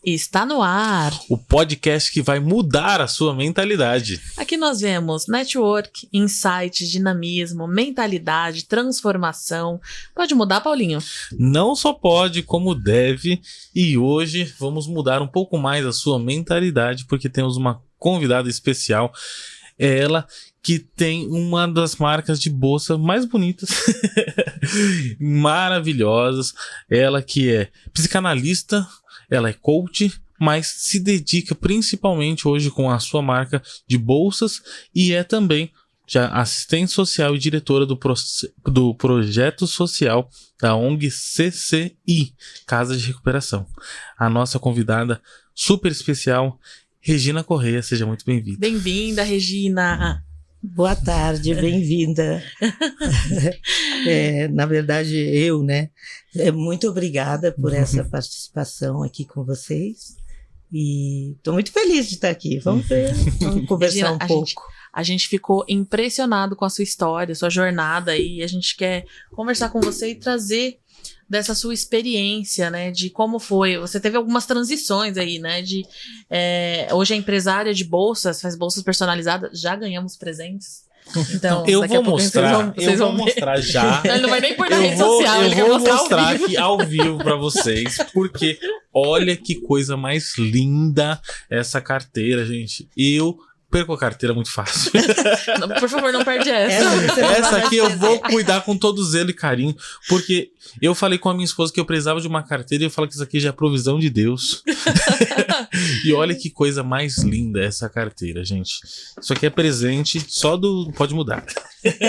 Está no ar. O podcast que vai mudar a sua mentalidade. Aqui nós vemos network, insights, dinamismo, mentalidade, transformação. Pode mudar, Paulinho? Não só pode, como deve. E hoje vamos mudar um pouco mais a sua mentalidade, porque temos uma convidada especial. É ela que tem uma das marcas de bolsa mais bonitas, maravilhosas. Ela que é psicanalista, ela é coach, mas se dedica principalmente hoje com a sua marca de bolsas e é também já assistente social e diretora do projeto social da ONG CCI, Casa de Recuperação. A nossa convidada super especial, Regina Correia, seja muito bem-vinda. Bem-vinda, Regina. Boa tarde, bem-vinda. Na verdade, muito obrigada por essa participação aqui com vocês. E estou muito feliz de estar aqui. Vamos conversar Regina, um pouco. A gente ficou impressionado com a sua história, sua jornada, e a gente quer conversar com você e trazer dessa sua experiência, né, de como foi. Você teve algumas transições aí, né, hoje é empresária de bolsas, faz bolsas personalizadas, já ganhamos presentes. Então, eu vou mostrar já. Ele não vai nem pôr na rede social, ele vai mostrar aqui ao vivo pra vocês, porque olha que coisa mais linda essa carteira, gente. Eu perco a carteira muito fácil. Não, por favor, não perde essa. Essa aqui eu vou cuidar com todo zelo e carinho, porque eu falei com a minha esposa que eu precisava de uma carteira e eu falo que isso aqui já é provisão de Deus. E olha que coisa mais linda essa carteira, gente. Isso aqui é presente só do Pode Mudar.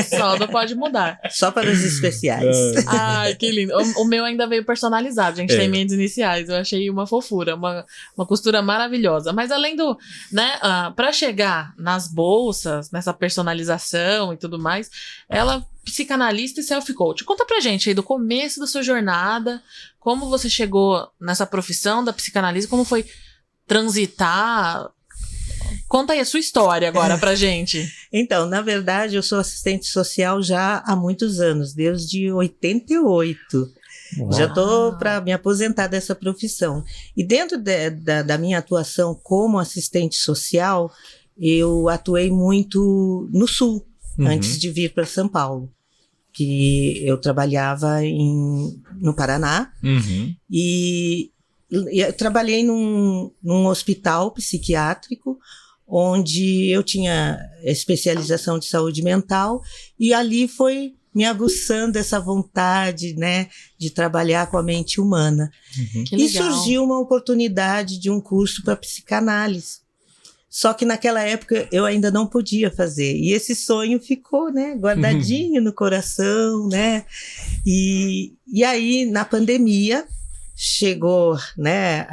Só do Pode Mudar. Só para os especiais. Ai, que lindo. O meu ainda veio personalizado, gente. Tem minhas iniciais. Eu achei uma fofura, uma costura maravilhosa. Mas além do, né, para chegar nas bolsas, nessa personalização e tudo mais, ela psicanalista e self-coach. Conta pra gente aí do começo da sua jornada, como você chegou nessa profissão da psicanálise, como foi transitar. Conta aí a sua história agora pra gente. Então, na verdade, eu sou assistente social já há muitos anos, desde 88. Uau. Já estou para me aposentar dessa profissão. E dentro da minha atuação como assistente social, eu atuei muito no Sul, antes de vir para São Paulo. Que eu trabalhava no Paraná e eu trabalhei num hospital psiquiátrico, onde eu tinha especialização de saúde mental, e ali foi me aguçando essa vontade, né, de trabalhar com a mente humana. E surgiu uma oportunidade de um curso para psicanálise. Só que naquela época eu ainda não podia fazer. E esse sonho ficou, né, guardadinho no coração, né? E aí, na pandemia, chegou, né,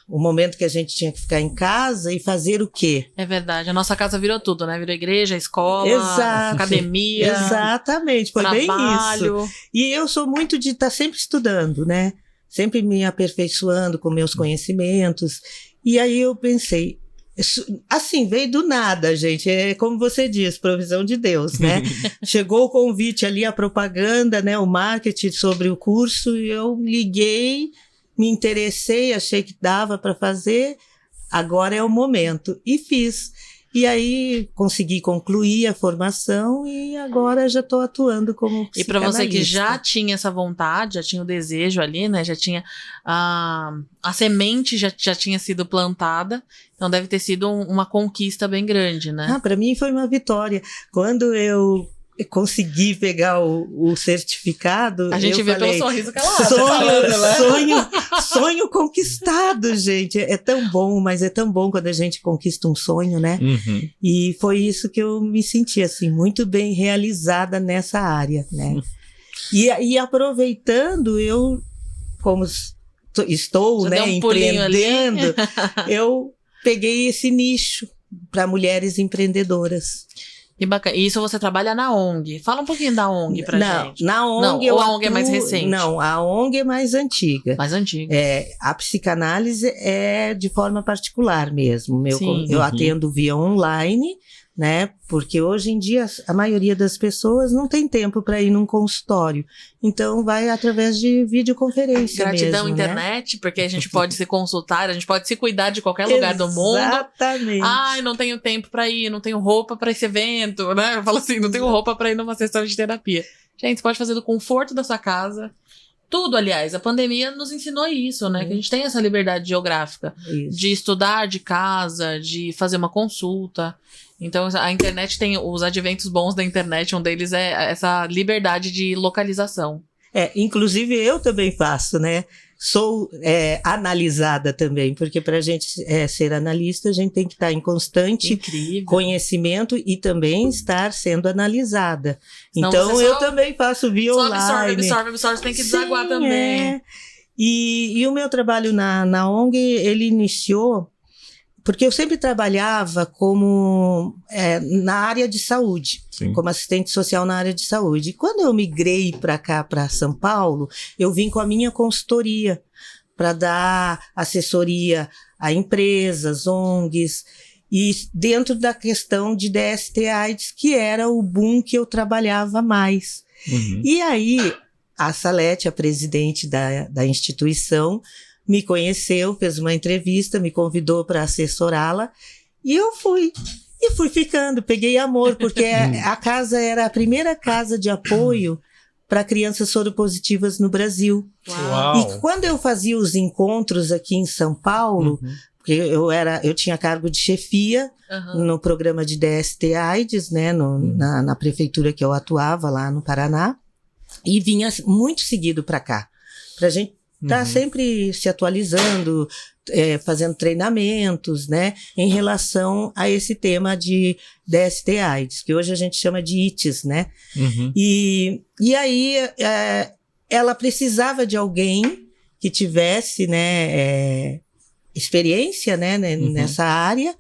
o momento que a gente tinha que ficar em casa e fazer o quê? É verdade, a nossa casa virou tudo, né? Virou igreja, escola, academia. Exatamente, foi trabalho. Bem isso. E eu sou muito de estar sempre estudando, né? Sempre me aperfeiçoando com meus conhecimentos. E aí eu pensei, assim, veio do nada, gente, é como você diz, provisão de Deus, né? Chegou o convite ali, a propaganda, né, o marketing sobre o curso, e eu liguei, me interessei, achei que dava para fazer, agora é o momento, e fiz. E aí consegui concluir a formação e agora já estou atuando como psicanalista. E para você que já tinha essa vontade, já tinha o desejo ali, né? Já tinha a semente já tinha sido plantada, então deve ter sido uma conquista bem grande, né? Para mim foi uma vitória. Quando eu consegui pegar o certificado, a gente vê falei, pelo sorriso que ela sonho conquistado, gente, é tão bom, mas é tão bom quando a gente conquista um sonho, né? E foi isso que eu me senti, assim, muito bem realizada nessa área, né? E aproveitando, eu, como estou, né, empreendendo, eu peguei esse nicho para mulheres empreendedoras. Que bacana. E isso você trabalha na ONG. Fala um pouquinho da ONG pra gente. Na ONG ou a ONG é mais recente? Não, a ONG é mais antiga. Mais antiga. A psicanálise é de forma particular mesmo. Eu atendo via online, né? Porque hoje em dia a maioria das pessoas não tem tempo para ir num consultório. Então vai através de videoconferência Gratidão, mesmo, internet, porque a gente pode se consultar, a gente pode se cuidar de qualquer lugar do mundo. Exatamente. Ai, não tenho tempo para ir, não tenho roupa para esse evento, né? Eu falo assim, não tenho roupa para ir numa sessão de terapia. Gente, você pode fazer do conforto da sua casa. Tudo, aliás, a pandemia nos ensinou isso, né? Que a gente tem essa liberdade geográfica de estudar de casa, de fazer uma consulta. Então, a internet tem os adventos bons da internet, um deles é essa liberdade de localização. Inclusive eu também faço, né? Sou analisada também, porque para a gente ser analista, a gente tem que estar em constante conhecimento e também estar sendo analisada. Senão então, eu também faço via online. Absorve, tem que desaguar também. E o meu trabalho na ONG, ele iniciou porque eu sempre trabalhava na área de saúde, como assistente social na área de saúde. E quando eu migrei para cá, para São Paulo, eu vim com a minha consultoria para dar assessoria a empresas, ONGs, e dentro da questão de DST/AIDS, que era o boom que eu trabalhava mais. E aí, a Salete, a presidente da instituição, me conheceu, fez uma entrevista, me convidou para assessorá-la e eu fui. E fui ficando, peguei amor, porque a casa era a primeira casa de apoio para crianças soropositivas no Brasil. Uau. E quando eu fazia os encontros aqui em São Paulo, porque eu tinha cargo de chefia no programa de DST/AIDS, né, na prefeitura que eu atuava lá no Paraná, e vinha muito seguido para cá, para a gente tá sempre se atualizando, fazendo treinamentos, né, em relação a esse tema de DST/AIDS, que hoje a gente chama de ITS, né? E aí ela precisava de alguém que tivesse, né, experiência, né, nessa área,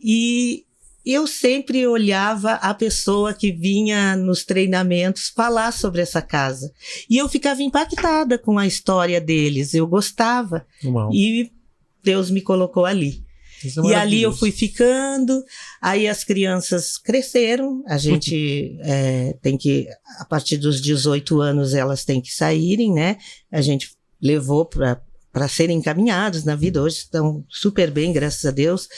e eu sempre olhava a pessoa que vinha nos treinamentos falar sobre essa casa. E eu ficava impactada com a história deles. Eu gostava. Uau. E Deus me colocou ali. E ali eu fui ficando. Aí as crianças cresceram. A gente tem que, a partir dos 18 anos, elas têm que saírem, né? A gente levou para serem encaminhados na vida. Hoje estão super bem, graças a Deus.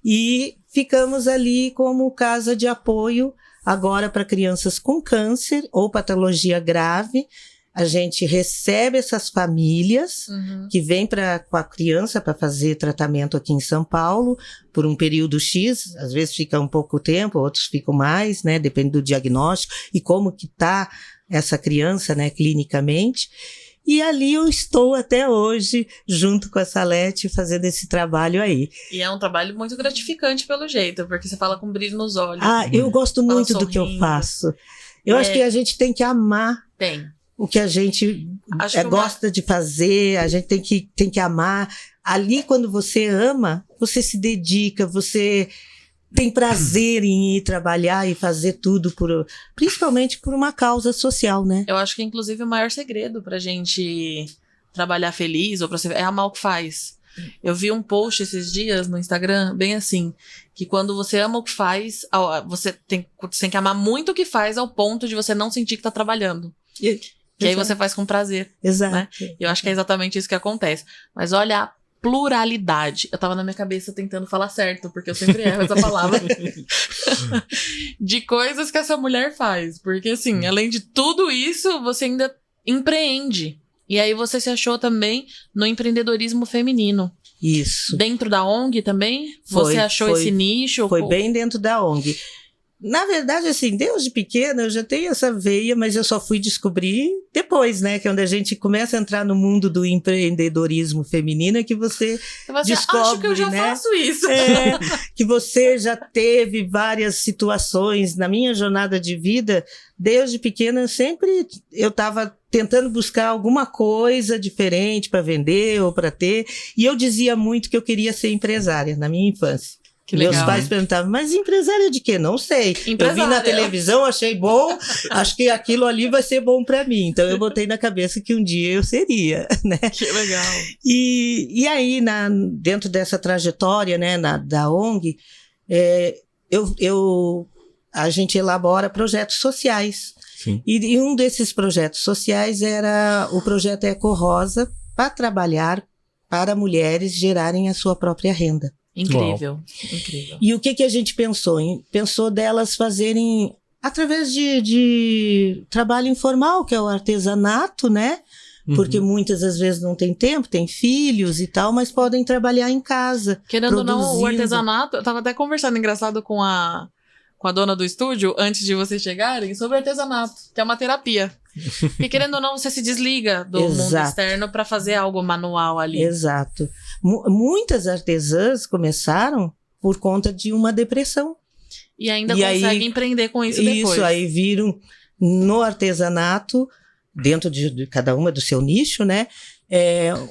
E ficamos ali como casa de apoio agora para crianças com câncer ou patologia grave. A gente recebe essas famílias que vêm com a criança para fazer tratamento aqui em São Paulo por um período X, às vezes fica um pouco tempo, outros ficam mais, né? Depende do diagnóstico e como que tá essa criança, né, clinicamente. E ali eu estou até hoje, junto com a Salete, fazendo esse trabalho aí. E é um trabalho muito gratificante pelo jeito, porque você fala com brilho nos olhos. Eu gosto muito do que eu faço. Eu acho que a gente tem que amar o que a gente gosta de fazer, a gente tem que amar. Ali, quando você ama, você se dedica, você tem prazer em ir trabalhar e fazer tudo principalmente por uma causa social, né? Eu acho que, inclusive, o maior segredo pra gente trabalhar feliz é amar o que faz. Eu vi um post esses dias no Instagram, bem assim, que quando você ama o que faz, você tem que amar muito o que faz ao ponto de você não sentir que tá trabalhando. Que aí você faz com prazer. Exato. Né? Eu acho que é exatamente isso que acontece. Mas olha, pluralidade. Eu tava na minha cabeça tentando falar certo, porque eu sempre erro essa palavra. De coisas que essa mulher faz. Porque, assim, além de tudo isso, você ainda empreende. E aí você se achou também no empreendedorismo feminino. Isso. Dentro da ONG também? Você achou esse nicho? Foi bem dentro da ONG. Na verdade, assim, desde pequena eu já tenho essa veia, mas eu só fui descobrir depois, né? Que é onde a gente começa a entrar no mundo do empreendedorismo feminino, é que você descobre, acho que eu já faço isso. Que você já teve várias situações. Na minha jornada de vida, desde pequena, eu estava tentando buscar alguma coisa diferente para vender ou para ter. E eu dizia muito que eu queria ser empresária na minha infância. Meus pais perguntavam, mas empresária de quê? Não sei. Eu vi na televisão, achei bom, acho que aquilo ali vai ser bom para mim. Então eu botei na cabeça que um dia eu seria, né? Que legal. E aí, dentro dessa trajetória, né, da ONG, a gente elabora projetos sociais. Sim. E um desses projetos sociais era o projeto Eco Rosa, para trabalhar para mulheres gerarem a sua própria renda. Incrível, incrível. E o que a gente pensou? Pensou delas fazerem, através de trabalho informal, que é o artesanato, né? Porque muitas às vezes não tem tempo, tem filhos e tal, mas podem trabalhar em casa. Querendo ou não, o produzindo. artesanato, eu tava até conversando engraçado com a dona do estúdio, antes de vocês chegarem, sobre artesanato, que é uma terapia. Porque querendo ou não, você se desliga do mundo externo para fazer algo manual ali. Exato. Muitas artesãs começaram por conta de uma depressão. E ainda conseguem empreender com isso depois. Isso, aí viram no artesanato, dentro de cada uma do seu nicho, né?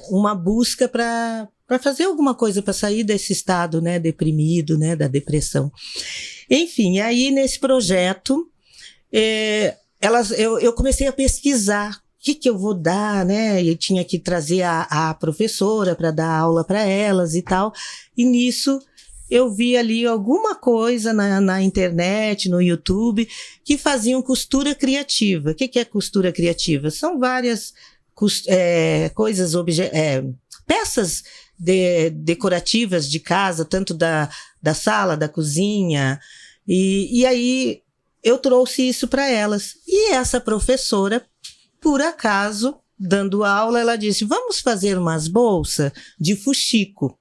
Uma busca para fazer alguma coisa, para sair desse estado, né, deprimido, né, da depressão. Enfim, aí nesse projeto, eu comecei a pesquisar o que eu vou dar, né? Eu tinha que trazer a professora para dar aula para elas e tal. E nisso eu vi ali alguma coisa na internet, no YouTube, que faziam costura criativa. O que é costura criativa? São várias coisas, peças decorativas de casa, tanto da sala, da cozinha. E aí eu trouxe isso para elas. E essa professora, por acaso, dando aula, ela disse, vamos fazer umas bolsas de fuxico.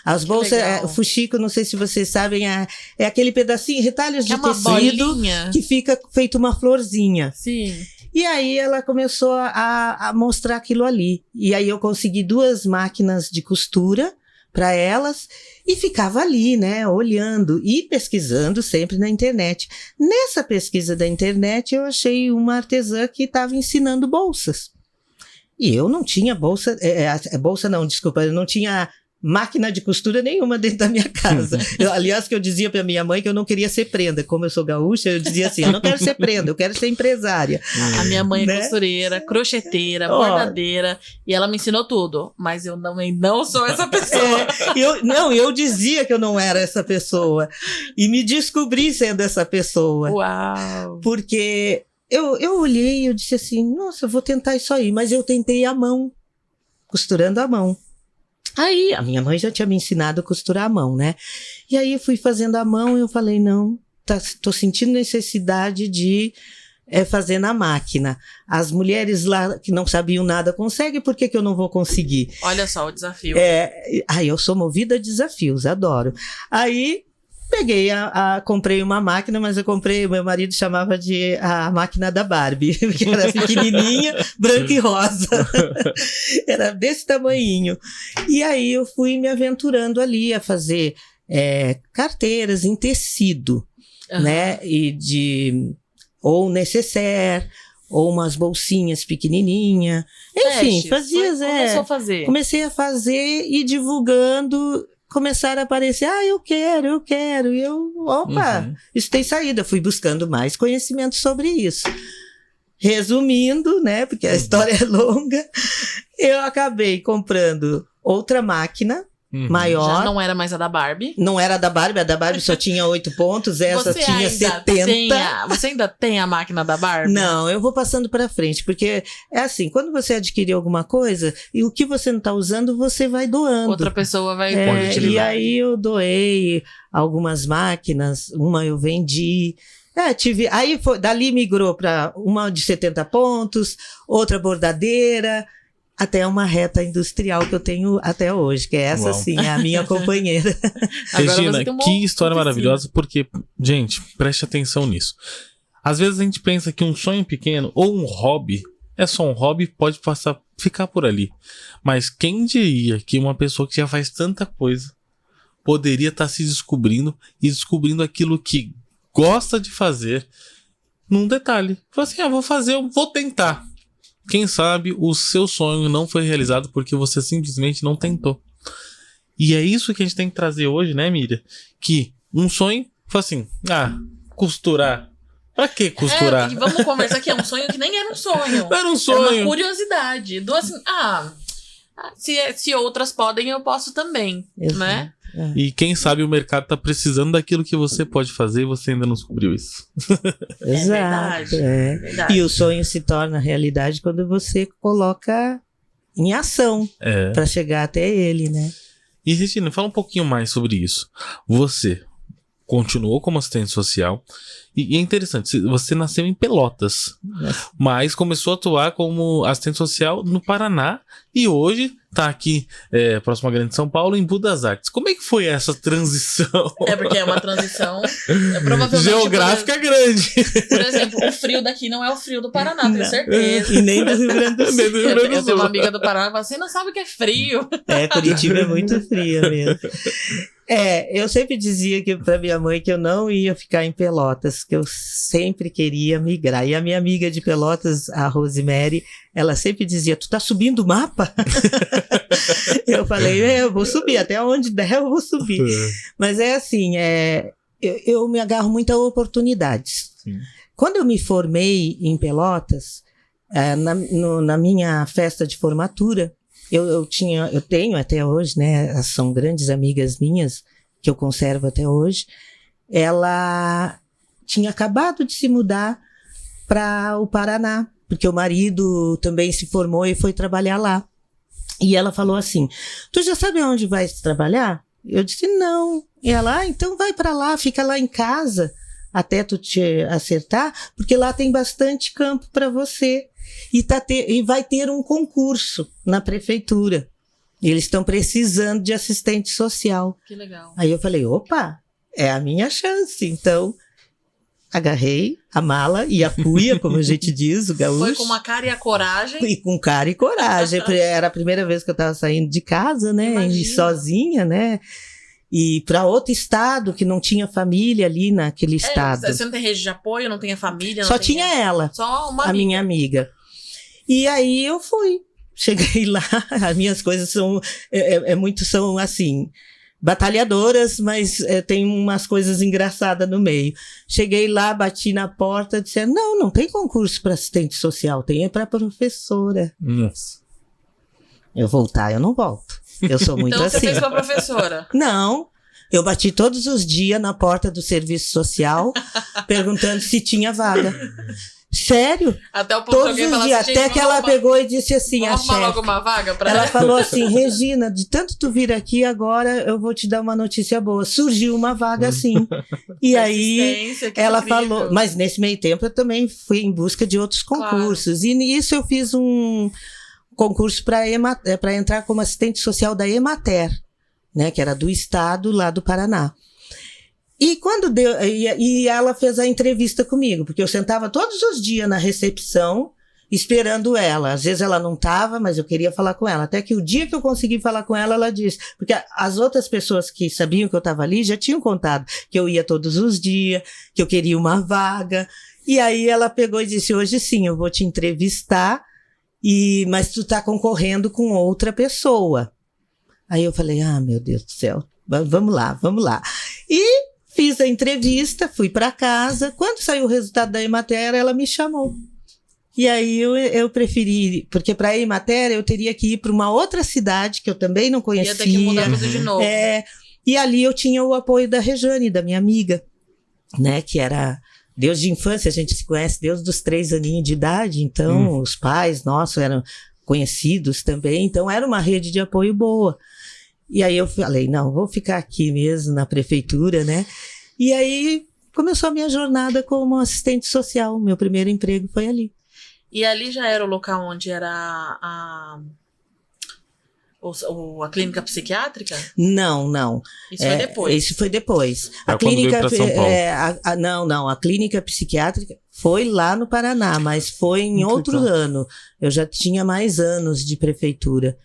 As bolsas, fuxico, não sei se vocês sabem, é aquele pedacinho, retalhos de tecido bolinha. Que fica feito uma florzinha. Sim. E aí ela começou a mostrar aquilo ali. E aí eu consegui 2 máquinas de costura para elas e ficava ali, né, olhando e pesquisando sempre na internet. Nessa pesquisa da internet eu achei uma artesã que estava ensinando bolsas. E eu não tinha bolsa, eu não tinha máquina de costura nenhuma dentro da minha casa. Aliás, que eu dizia para minha mãe que eu não queria ser prenda. Como eu sou gaúcha, eu dizia assim, eu não quero ser prenda, eu quero ser empresária. A minha mãe é costureira, crocheteira, bordadeira, e ela me ensinou tudo. Mas eu não sou essa pessoa. Eu dizia que eu não era essa pessoa. E me descobri sendo essa pessoa. Uau! Porque eu olhei e eu disse assim, nossa, eu vou tentar isso aí. Mas eu tentei à mão, costurando à mão. Aí, a minha mãe já tinha me ensinado a costurar à mão, né? E aí eu fui fazendo à mão e eu falei, não, tô sentindo necessidade de fazer na máquina. As mulheres lá que não sabiam nada conseguem, por que eu não vou conseguir? Olha só o desafio. Eu sou movida a desafios, adoro. Aí, peguei, comprei uma máquina, mas meu marido chamava de a máquina da Barbie, porque era pequenininha, branca e rosa. Era desse tamanhinho. E aí eu fui me aventurando ali a fazer carteiras em tecido, né? Ou necessaire, ou umas bolsinhas pequenininhas. Enfim, começou a fazer. Comecei a fazer e divulgando. Começaram a aparecer, eu quero, e eu, isso tem saída, fui buscando mais conhecimento sobre isso. Resumindo, né, porque a história é longa, eu acabei comprando outra máquina, maior. Já não era mais a da Barbie. Não era a da Barbie só tinha 8 pontos, essa tinha 70. Você ainda tem a máquina da Barbie? Não, eu vou passando para frente, porque é assim, quando você adquirir alguma coisa, e o que você não está usando, você vai doando. Outra pessoa vai E aí eu doei algumas máquinas, uma eu vendi. Aí dali migrou para uma de 70 pontos, outra bordadeira, até uma reta industrial que eu tenho até hoje, que é essa sim, é a minha companheira. Regina, que história maravilhosa, porque, gente, preste atenção nisso. Às vezes a gente pensa que um sonho pequeno ou um hobby é só um hobby, pode ficar por ali. Mas quem diria que uma pessoa que já faz tanta coisa poderia estar se descobrindo e descobrindo aquilo que gosta de fazer num detalhe. Fala assim, vou tentar. Quem sabe o seu sonho não foi realizado porque você simplesmente não tentou. E é isso que a gente tem que trazer hoje, né, Miriam? Que um sonho, fala assim, costurar. Pra que costurar? E vamos conversar que é um sonho que nem era um sonho. Não era um sonho. Era uma curiosidade. Se outras podem, eu posso também, né? E quem sabe o mercado tá precisando daquilo que você pode fazer e você ainda não descobriu isso. Exato. Verdade. E o sonho se torna realidade quando você coloca em ação para chegar até ele, né? E Regina, fala um pouquinho mais sobre isso. Você continuou como assistente social e é interessante, você nasceu em Pelotas, mas começou a atuar como assistente social no Paraná e hoje tá aqui próximo à Grande São Paulo, em Budas Artes. Como é que foi essa transição? Porque é uma transição provavelmente geográfica grande. Por exemplo, o frio daqui não é o frio do Paraná, tenho certeza. E nem do Rio Grande do Sul. Eu tenho uma amiga do Paraná que fala assim, não sabe o que é frio. Curitiba é muito fria mesmo. Eu sempre dizia para minha mãe que eu não ia ficar em Pelotas, que eu sempre queria migrar. E a minha amiga de Pelotas, a Rosemary, ela sempre dizia, tu tá subindo o mapa? Eu falei, eu vou subir, até onde der eu vou subir. Mas é assim, eu me agarro muito a oportunidades. Sim. Quando eu me formei em Pelotas, na minha festa de formatura, eu tenho até hoje, né? São grandes amigas minhas, que eu conservo até hoje. Ela tinha acabado de se mudar para o Paraná, porque o marido também se formou e foi trabalhar lá. E ela falou assim, tu já sabe onde vai trabalhar? Eu disse, não. E ela, então vai para lá, fica lá em casa, até tu te acertar, porque lá tem bastante campo para você. E vai ter um concurso na prefeitura. Eles estão precisando de assistente social. Que legal. Aí eu falei, opa, é a minha chance. Então, agarrei a mala e a cuia, como a gente diz, o gaúcho. Foi com uma cara e a coragem. E com cara e coragem. Era a primeira vez que eu estava saindo de casa, né? E sozinha, né? E para outro estado que não tinha família ali naquele estado. Você não tem rede de apoio, não tem a família? Só tinha ela, só uma a minha amiga. E aí eu fui. Cheguei lá, as minhas coisas são assim, batalhadoras, mas tem umas coisas engraçadas no meio. Cheguei lá, bati na porta, disseram, não tem concurso para assistente social, tem para professora. Nossa. Eu voltar, eu não volto. Eu sou muito então assim. Então você fez pra professora? Não. Eu bati todos os dias na porta do serviço social, perguntando se tinha vaga. Sério? Até o ponto todos que os dias. Até que ela pegou e disse assim, a chefe. Logo uma vaga pra ela falou assim, Regina, de tanto tu vir aqui, agora eu vou te dar uma notícia boa. Surgiu uma vaga assim. E aí ela incrível. Falou, mas nesse meio tempo eu também fui em busca de outros concursos. Claro. E nisso eu fiz um concurso para entrar como assistente social da Emater, né, que era do estado lá do Paraná. E quando deu, e ela fez a entrevista comigo, porque eu sentava todos os dias na recepção esperando ela. Às vezes ela não estava, mas eu queria falar com ela. Até que o dia que eu consegui falar com ela, ela disse, porque as outras pessoas que sabiam que eu estava ali já tinham contado que eu ia todos os dias, que eu queria uma vaga. E aí ela pegou e disse, hoje sim, eu vou te entrevistar, mas tu tá concorrendo com outra pessoa. Aí eu falei, meu Deus do céu, vamos lá. E fiz a entrevista, fui para casa. Quando saiu o resultado da Emater, ela me chamou. E aí eu preferi, porque para a Emater eu teria que ir para uma outra cidade que eu também não conhecia. Ia ter que mudar tudo de novo. E ali eu tinha o apoio da Rejane, da minha amiga, né, que era desde a infância, a gente se conhece desde os 3 aninhos de idade, então os pais nossos eram conhecidos também, então era uma rede de apoio boa. E aí eu falei, não, vou ficar aqui mesmo na prefeitura, né? E aí começou a minha jornada como assistente social. Meu primeiro emprego foi ali. E ali já era o local onde era a clínica psiquiátrica? Não. Isso foi depois? Isso foi depois. A clínica a clínica psiquiátrica foi lá no Paraná, mas foi em outro ano. Eu já tinha mais anos de prefeitura.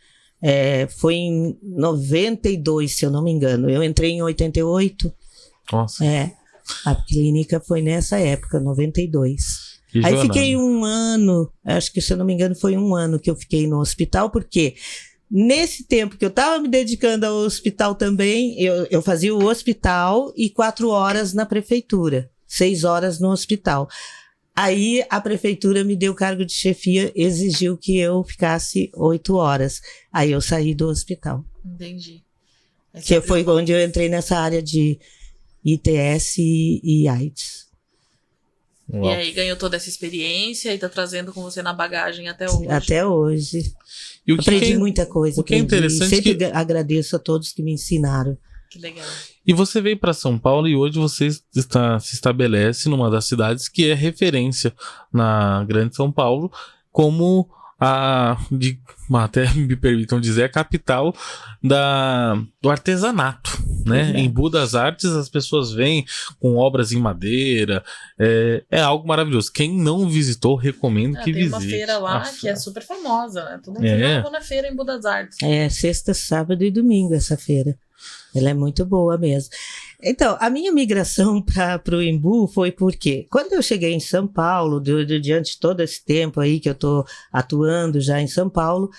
Foi em 92, se eu não me engano. Eu entrei em 88. Nossa. A clínica foi nessa época, 92. Aí fiquei um ano, acho que se eu não me engano foi um ano que eu fiquei no hospital, porque nesse tempo que eu estava me dedicando ao hospital também, eu fazia o hospital e 4 horas na prefeitura, 6 horas no hospital. Aí a prefeitura me deu cargo de chefia, exigiu que eu ficasse 8 horas. Aí eu saí do hospital. Entendi. Que foi onde eu entrei nessa área de ITS e AIDS. E aí ganhou toda essa experiência e tá trazendo com você na bagagem até hoje. Até hoje. E o que Aprendi muita coisa. O que é interessante sempre agradeço a todos que me ensinaram. Que legal. E você veio para São Paulo e hoje você se estabelece numa das cidades que é referência na Grande São Paulo como até me permitam dizer, a capital do artesanato, né? Em Embu das Artes as pessoas vêm com obras em madeira, é algo maravilhoso. Quem não visitou, recomendo que visite. Tem uma feira lá que é super famosa, né? Todo mundo vai na feira em Embu das Artes. Sexta, sábado e domingo essa feira. Ela é muito boa mesmo. Então, a minha migração para o Embu foi porque, quando eu cheguei em São Paulo, diante de todo esse tempo aí que eu estou atuando já em São Paulo,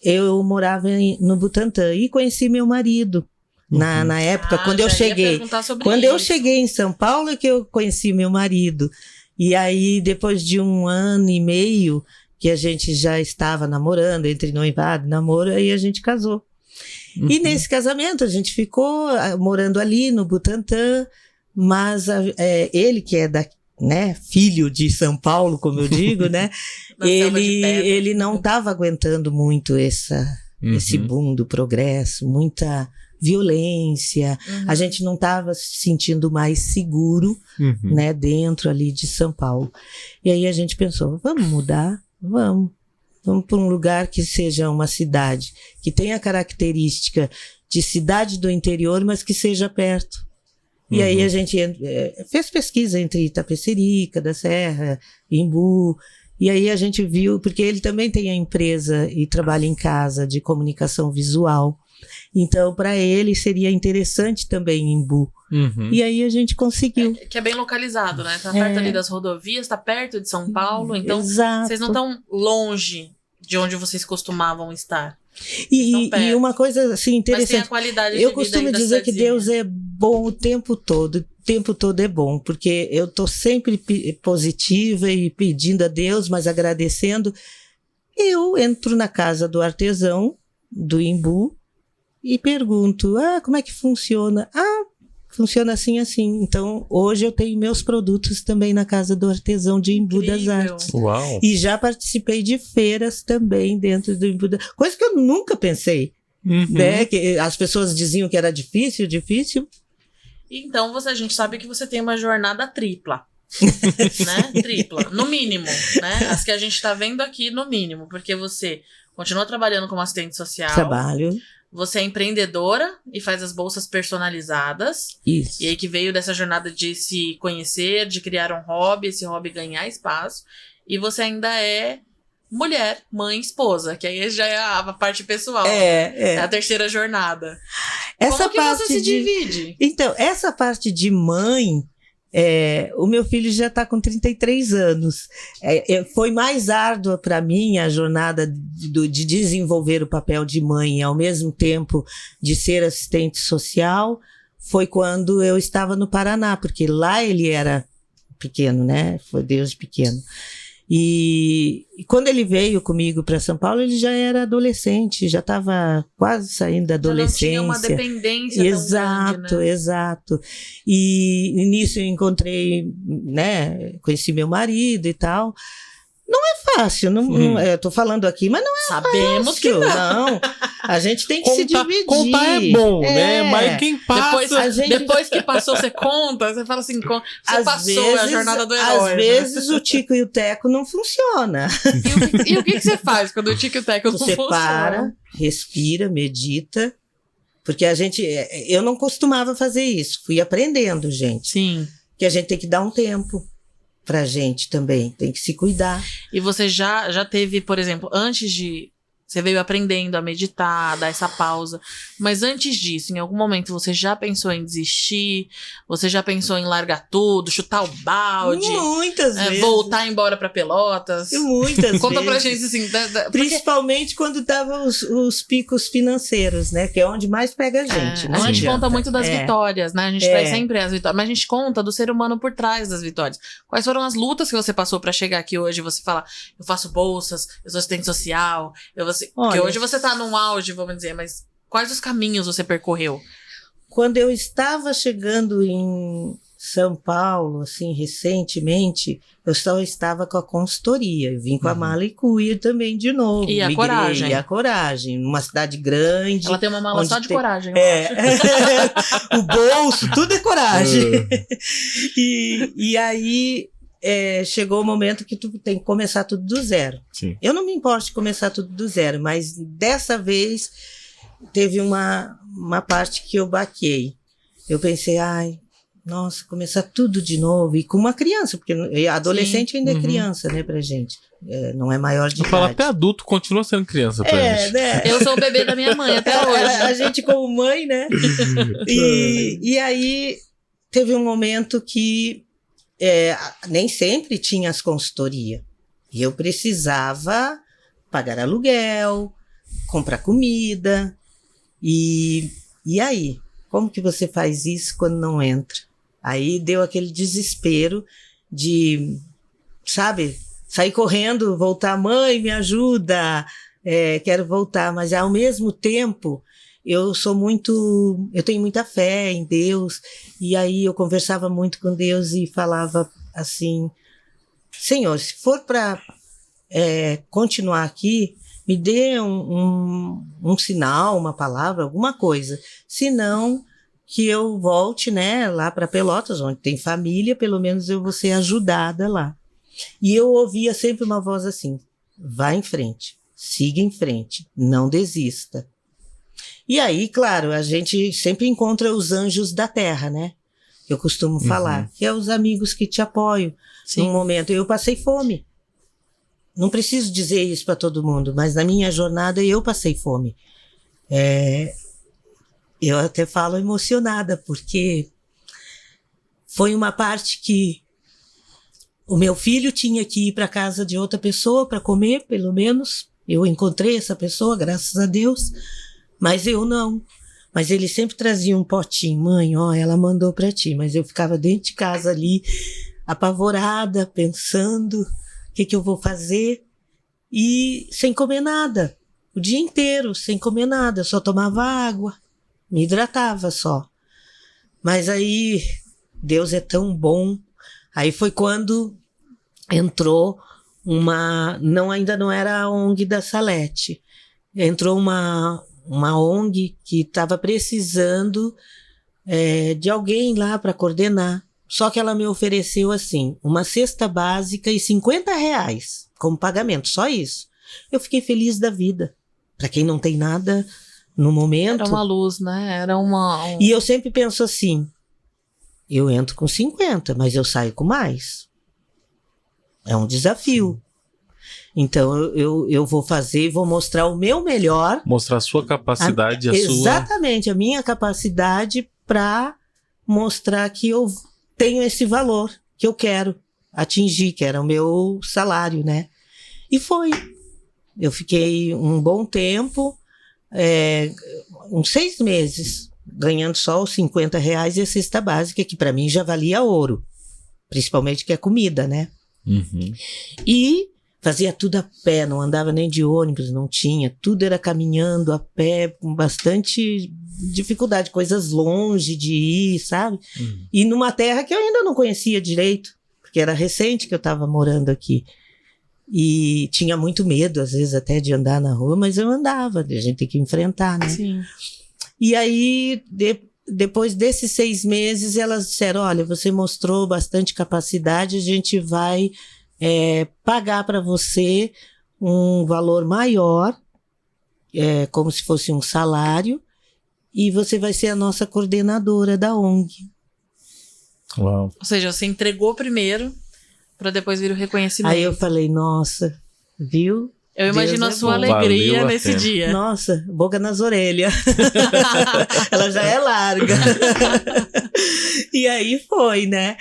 eu morava no Butantã e conheci meu marido. Na época, quando eu cheguei. Quando eu cheguei em São Paulo é que eu conheci meu marido. E aí, depois de 1 ano e meio que a gente já estava namorando, entre noivado e namoro, aí a gente casou. E nesse casamento a gente ficou morando ali no Butantã, mas ele que é filho de São Paulo, como eu digo, né? ele não estava aguentando muito esse boom do progresso, muita violência, a gente não estava se sentindo mais seguro, né, dentro ali de São Paulo. E aí a gente pensou, vamos mudar? Vamos para um lugar que seja uma cidade que tenha a característica de cidade do interior, mas que seja perto. E aí a gente fez pesquisa entre Itapecerica, da Serra, Embu, e aí a gente viu, porque ele também tem a empresa e trabalha em casa de comunicação visual, então para ele seria interessante também Embu. E aí a gente conseguiu. Que é bem localizado, né? Tá perto ali das rodovias, tá perto de São Paulo, então vocês não estão longe de onde vocês costumavam estar. E uma coisa assim interessante. Mas tem a qualidade de eu vida costumo dizer que Deus é bom o tempo todo. O tempo todo é bom, porque eu tô sempre positiva e pedindo a Deus, mas agradecendo. Eu entro na casa do artesão do Embu e pergunto, como é que funciona? Funciona assim, assim. Então, hoje eu tenho meus produtos também na Casa do Artesão de Embu das Artes. Uau. E já participei de feiras também dentro do Embu das Artes. Coisa que eu nunca pensei. Né? Que as pessoas diziam que era difícil. Então, a gente sabe que você tem uma jornada tripla. Né? Tripla, no mínimo. Né? As que a gente tá vendo aqui, no mínimo. Porque você continua trabalhando como assistente social. Trabalho. Você é empreendedora e faz as bolsas personalizadas. Isso. E aí que veio dessa jornada de se conhecer, de criar um hobby, esse hobby ganhar espaço. E você ainda é mulher, mãe, esposa, que aí já é a parte pessoal. É a terceira jornada. Como que você se divide? Então, essa parte de mãe... o meu filho já está com 33 anos. Foi mais árdua para mim a jornada de desenvolver o papel de mãe e ao mesmo tempo de ser assistente social. Foi quando eu estava no Paraná, porque lá ele era pequeno, né? Foi desde pequeno. E quando ele veio comigo para São Paulo, ele já era adolescente, já estava quase saindo da adolescência. Já não tinha uma dependência exato, tão grande, né? Exato. E nisso eu encontrei, né, conheci meu marido e tal. Não é fácil, eu tô falando aqui, mas não é Sabemos fácil. Que não. A gente tem que se dividir. Contar é bom, né? Mas quem passa... Depois que passou, você conta, você fala assim, você passou a jornada do herói. Às vezes o Tico e o Teco não funciona. E o que você faz quando o Tico e o Teco não funcionam? Você para, respira, medita. Porque eu não costumava fazer isso. Fui aprendendo, gente. Sim. Que a gente tem que dar um tempo pra gente também, tem que se cuidar. E você já teve, por exemplo, antes de... Você veio aprendendo a meditar, a dar essa pausa. Mas antes disso, em algum momento você já pensou em desistir? Você já pensou em largar tudo, chutar o balde? Muitas vezes. Voltar embora pra Pelotas? Muitas Conta vezes. pra gente assim. Principalmente quando estavam os picos financeiros, né? Que é onde mais pega a gente. A gente conta muito das vitórias, né? A gente traz sempre as vitórias. Mas a gente conta do ser humano por trás das vitórias. Quais foram as lutas que você passou pra chegar aqui hoje? Você fala, eu faço bolsas, eu sou assistente social, porque hoje você tá num auge, vamos dizer, mas Quais os caminhos você percorreu? Quando eu estava chegando em São Paulo, assim, recentemente, eu só estava com a consultoria. Eu vim com a mala e cuia também de novo. E a coragem. E a coragem. Numa cidade grande. Ela tem uma mala só de coragem, eu acho. O bolso, tudo é coragem. E aí chegou o momento que tu tem que começar tudo do zero. Sim. Eu não me importo de começar tudo do zero, mas dessa vez teve uma parte que eu baquei. Eu pensei, nossa, começar tudo de novo. E com uma criança, porque adolescente ainda é criança, né, pra gente. Não é maior de idade. Falo, até adulto continua sendo criança pra gente. Né? Eu sou o bebê da minha mãe até hoje. A gente como mãe, né? E aí teve um momento que nem sempre tinha as consultorias. E eu precisava pagar aluguel, comprar comida. E aí? Como que você faz isso quando não entra? Aí deu aquele desespero de, sabe, sair correndo, voltar, mãe, me ajuda, quero voltar. Mas ao mesmo tempo, eu tenho muita fé em Deus. E aí eu conversava muito com Deus e falava assim, Senhor, se for para continuar aqui, me dê um sinal, uma palavra, alguma coisa. Senão, que eu volte, né, lá para Pelotas, onde tem família, pelo menos eu vou ser ajudada lá. E eu ouvia sempre uma voz assim, vá em frente, siga em frente, não desista. E aí, claro, a gente sempre encontra os anjos da terra, né? Eu costumo falar, que é os amigos que te apoiam. Sim. Num momento, eu passei fome. Não preciso dizer isso para todo mundo, mas na minha jornada eu passei fome. Eu até falo emocionada, porque foi uma parte que o meu filho tinha que ir para casa de outra pessoa para comer, pelo menos. Eu encontrei essa pessoa, graças a Deus, mas eu não. Mas ele sempre trazia um potinho, mãe, ela mandou para ti, mas eu ficava dentro de casa ali, apavorada, pensando o que eu vou fazer, e sem comer nada, o dia inteiro, sem comer nada, só tomava água, me hidratava só. Mas aí, Deus é tão bom, aí foi quando entrou ainda não era a ONG da Salete, entrou uma ONG que estava precisando de alguém lá para coordenar. Só que ela me ofereceu assim, uma cesta básica e R$50 como pagamento, só isso. Eu fiquei feliz da vida. Para quem não tem nada no momento. Era uma luz, né? Era E eu sempre penso assim, eu entro com 50, mas eu saio com mais. É um desafio. Então eu vou fazer, vou mostrar o meu melhor. Mostrar a sua capacidade, Exatamente, a minha capacidade para mostrar que eu tenho esse valor que eu quero atingir, que era o meu salário, né? E foi. Eu fiquei um bom tempo, uns 6 meses, ganhando só os R$50 e a cesta básica, que para mim já valia ouro. Principalmente que é comida, né? E fazia tudo a pé, não andava nem de ônibus, não tinha. Tudo era caminhando a pé, com bastante dificuldade, coisas longe de ir, sabe? E numa terra que eu ainda não conhecia direito, porque era recente que eu estava morando aqui. E tinha muito medo, às vezes, até de andar na rua, mas eu andava, a gente tem que enfrentar, né? Sim. E aí, depois desses 6 meses, elas disseram, olha, você mostrou bastante capacidade, a gente vai pagar para você um valor maior, como se fosse um salário, e você vai ser a nossa coordenadora da ONG. Uau. Ou seja, você entregou primeiro, para depois vir o reconhecimento. Aí eu falei, nossa, viu? Eu imagino Deus a sua bom. alegria Valeu a nesse pena. dia. Nossa, boca nas orelhas. Ela já é larga. E aí foi, né?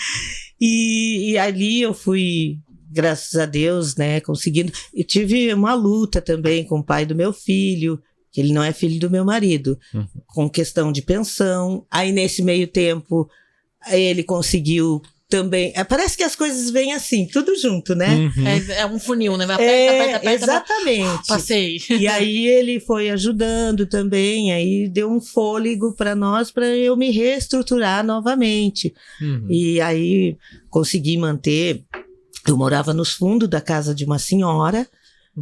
E ali eu fui, graças a Deus, né, conseguindo. Eu tive uma luta também com o pai do meu filho, que ele não é filho do meu marido, com questão de pensão. Aí nesse meio tempo, ele conseguiu também. Parece que as coisas vêm assim, tudo junto, né? Uhum. É um funil, né? Aperta. Exatamente. Passei. E aí ele foi ajudando também, aí deu um fôlego para nós, para eu me reestruturar novamente. Uhum. E aí consegui manter. Eu morava nos fundos da casa de uma senhora.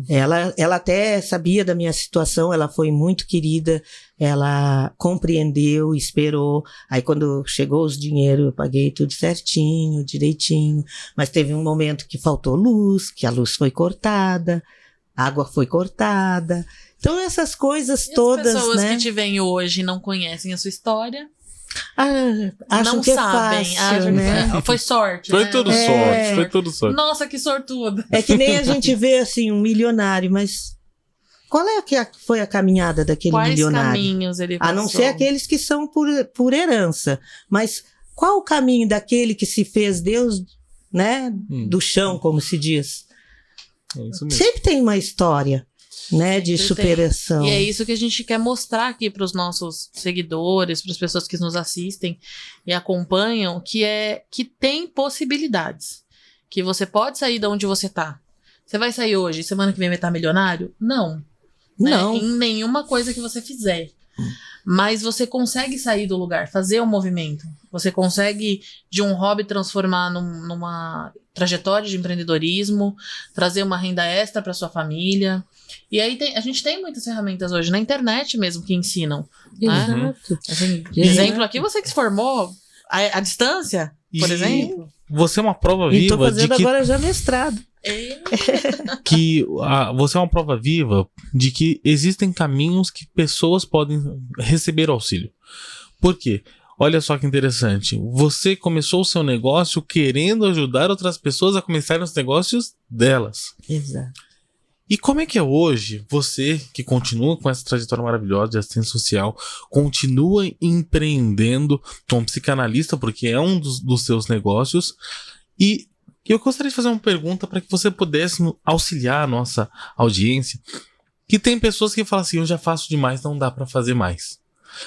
Ela até sabia da minha situação, ela foi muito querida, ela compreendeu, esperou. Aí quando chegou os dinheiros, eu paguei tudo certinho, direitinho. Mas teve um momento que faltou luz, que a luz foi cortada, a água foi cortada. Então essas coisas E todas, as pessoas né? que te veem hoje não conhecem a sua história, Acham não que sabem, é fácil, né? foi sorte. Foi né? tudo sorte, foi tudo sorte. Nossa, que sortudo. É que nem a gente vê assim um milionário, mas qual é que foi a caminhada daquele Quais milionário? caminhos ele passou? A não ser aqueles que são por herança. Mas qual o caminho daquele que se fez Deus, né? Do chão, como se diz? É isso mesmo. Sempre tem uma história, né? De Sempre superação. E é isso que a gente quer mostrar aqui para os nossos seguidores, para as pessoas que nos assistem e acompanham, que tem possibilidades. Que você pode sair de onde você tá. Você vai sair hoje, semana que vem vai estar milionário? Não. Né? Não. Em nenhuma coisa que você fizer. Mas você consegue sair do lugar, fazer um movimento. Você consegue, de um hobby, transformar numa trajetória de empreendedorismo, trazer uma renda extra para sua família. E aí a gente tem muitas ferramentas hoje, na internet mesmo, que ensinam. Né? Exato. Assim, exemplo aqui, você que se formou à distância, por E exemplo. Você é uma prova E tô viva de fazendo que agora já mestrado. você é uma prova viva de que existem caminhos que pessoas podem receber auxílio. Por quê? Olha só que interessante. Você começou o seu negócio querendo ajudar outras pessoas a começarem os negócios delas. Exato. E como é que é hoje você, que continua com essa trajetória maravilhosa de assistência social, continua empreendendo como psicanalista, porque é um dos seus negócios, e eu gostaria de fazer uma pergunta para que você pudesse auxiliar a nossa audiência, que tem pessoas que falam assim, eu já faço demais, não dá para fazer mais.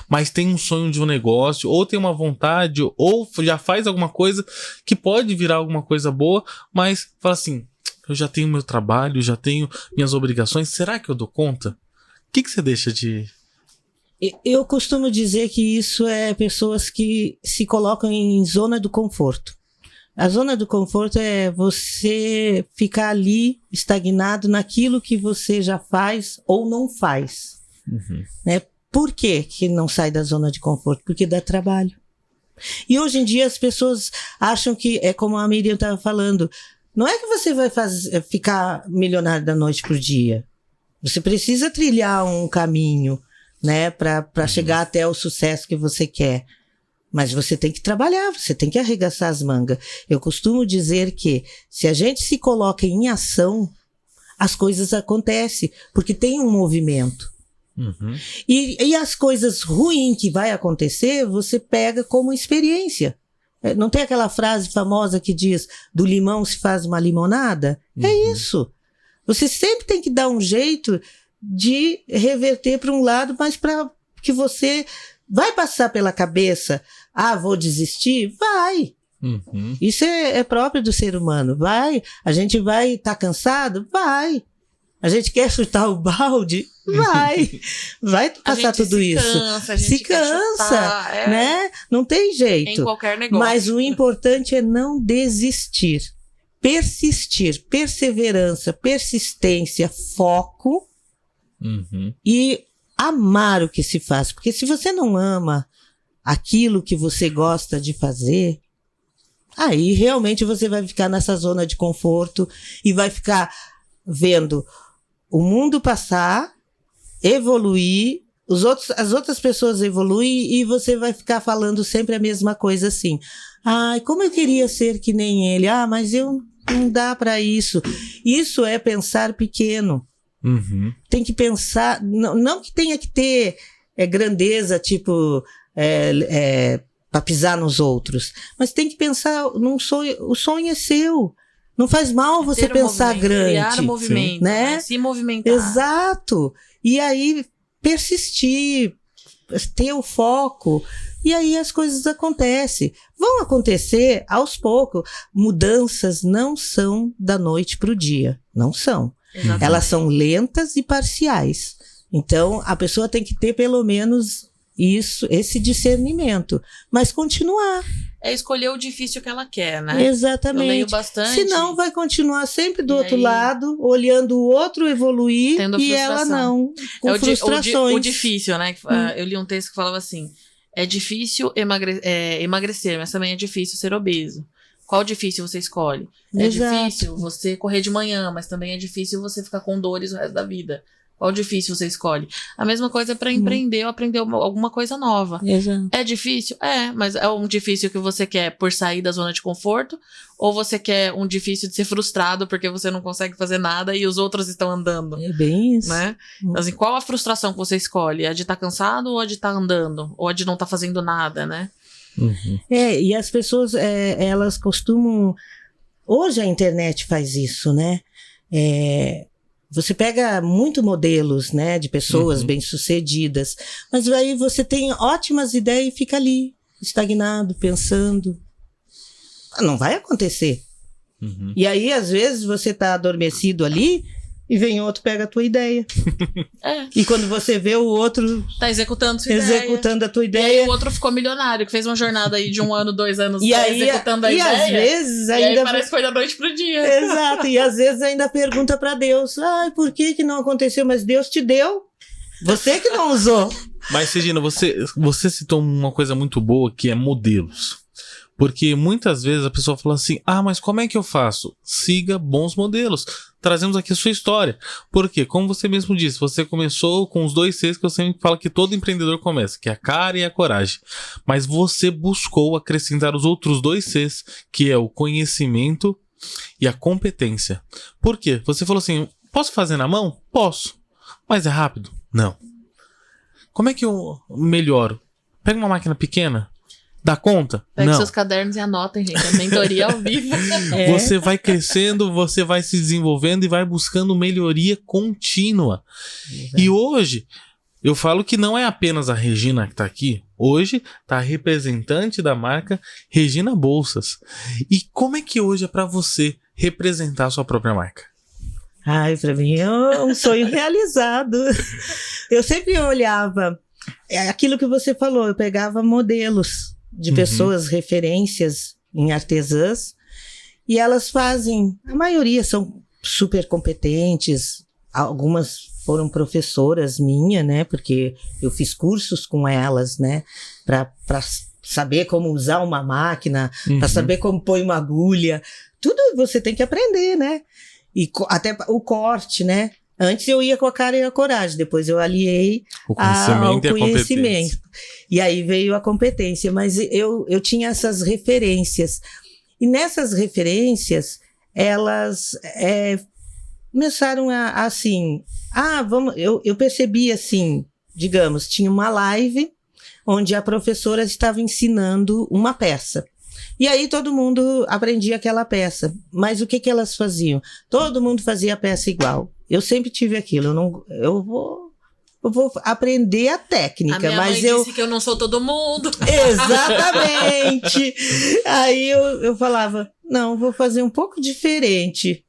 Mas tem um sonho de um negócio, ou tem uma vontade, ou já faz alguma coisa que pode virar alguma coisa boa, mas fala assim, eu já tenho meu trabalho, já tenho minhas obrigações, será que eu dou conta? O que você deixa de... Eu costumo dizer que isso é pessoas que se colocam em zona do conforto. A zona do conforto é você ficar ali estagnado naquilo que você já faz ou não faz. Uhum. Né? Por que não sai da zona de conforto? Porque dá trabalho. E hoje em dia as pessoas acham que, é como a Miriam estava falando, não é que você vai ficar milionário da noite pro dia. Você precisa trilhar um caminho, né, para chegar até o sucesso que você quer. Mas você tem que trabalhar, você tem que arregaçar as mangas. Eu costumo dizer que se a gente se coloca em ação, as coisas acontecem, porque tem um movimento. Uhum. E as coisas ruins que vai acontecer, você pega como experiência. Não tem aquela frase famosa que diz, do limão se faz uma limonada? Uhum. É isso. Você sempre tem que dar um jeito de reverter para um lado, mas para que você vai passar pela cabeça, vou desistir? Vai. Uhum. Isso é próprio do ser humano. Vai. A gente vai estar cansado? Vai. A gente quer chutar o balde? Vai passar tudo isso. A gente se cansa, chutar, né? Não tem jeito. Em qualquer negócio. Mas o importante é não desistir. Persistir, perseverança, persistência, foco e amar o que se faz. Porque se você não ama aquilo que você gosta de fazer, aí realmente você vai ficar nessa zona de conforto e vai ficar vendo o mundo passar, evoluir, as outras pessoas evoluem e você vai ficar falando sempre a mesma coisa assim. Como eu queria ser que nem ele. Mas não dá para isso. Isso é pensar pequeno. Uhum. Tem que pensar, não que tenha que ter grandeza, tipo, para pisar nos outros, mas tem que pensar num sonho. O sonho é seu. Não faz mal você pensar grande. Criar movimento, né? Se movimentar. Exato. E aí persistir, ter o foco E aí as coisas acontecem. Vão acontecer aos poucos. Mudanças não são da noite para o dia. Não são. Exatamente. Elas são lentas e parciais. Então, a pessoa tem que ter pelo menos esse discernimento. Mas continuar. É escolher o difícil que ela quer, né? Exatamente. Eu leio bastante. Senão vai continuar sempre do outro aí, lado, olhando o outro evoluir tendo e frustração. ela não, com frustrações. O difícil, né? Eu li um texto que falava assim, é difícil emagrecer, mas também é difícil ser obeso. Qual difícil você escolhe? É Exato. difícil você correr de manhã, mas também é difícil você ficar com dores o resto da vida. Qual difícil você escolhe? A mesma coisa é para empreender ou aprender alguma coisa nova. Exato. É difícil? É, mas é um difícil que você quer por sair da zona de conforto? Ou você quer um difícil de ser frustrado porque você não consegue fazer nada e os outros estão andando? É bem isso. Né? Assim, qual a frustração que você escolhe? A de estar cansado ou a de estar andando? Ou a de não estar fazendo nada, né? Uhum. E as pessoas, elas costumam... Hoje a internet faz isso, né? Você pega muito modelos, né, de pessoas bem-sucedidas, mas aí você tem ótimas ideias e fica ali, estagnado, pensando. Não vai acontecer. Uhum. E aí, às vezes, você tá adormecido ali e vem outro, pega a tua ideia. E quando você vê o outro tá executando sua executando a tua E ideia. aí o outro ficou milionário, que fez uma jornada aí de 1 ano, 2 anos E aí, executando a ideia. às vezes E ainda aí parece que foi da noite pro dia. Exato, e às vezes ainda pergunta para Deus, por que não aconteceu? Mas Deus te deu, você que não usou. Mas, Regina, você citou uma coisa muito boa que é modelos. Porque muitas vezes a pessoa fala assim, mas como é que eu faço? Siga bons modelos. Trazemos aqui a sua história. Porque, como você mesmo disse, você começou com os 2 Cs que eu sempre falo que todo empreendedor começa, que é a cara e a coragem. Mas você buscou acrescentar os outros 2 Cs, que é o conhecimento e a competência. Por quê? Você falou assim, posso fazer na mão? Posso. Mas é rápido? Não. Como é que eu melhoro? Pega uma máquina pequena? Dá conta? Pega não. seus cadernos e anotem, gente. É mentoria ao vivo. Você vai crescendo, você vai se desenvolvendo e vai buscando melhoria contínua. E hoje, eu falo que não é apenas a Regina que está aqui. Hoje está a representante da marca Regina Bolsas. E como é que hoje é para você representar a sua própria marca? Para mim é um sonho realizado. Eu sempre olhava aquilo que você falou, eu pegava modelos de pessoas, referências em artesãs, e elas fazem, a maioria são super competentes, algumas foram professoras minhas, né, porque eu fiz cursos com elas, né, para saber como usar uma máquina, para saber como pôr uma agulha, tudo você tem que aprender, né, e até o corte, né. Antes eu ia com a cara e a coragem, depois eu aliei ao conhecimento. E aí veio a competência, mas eu tinha essas referências. E nessas referências, elas começaram assim, eu percebi assim, digamos, tinha uma live onde a professora estava ensinando uma peça. E aí todo mundo aprendia aquela peça. Mas o que elas faziam? Todo mundo fazia a peça igual. Eu sempre tive aquilo. Eu vou aprender a técnica. A minha mas mãe disse que eu não sou todo mundo. Exatamente. Aí eu falava, não, vou fazer um pouco diferente.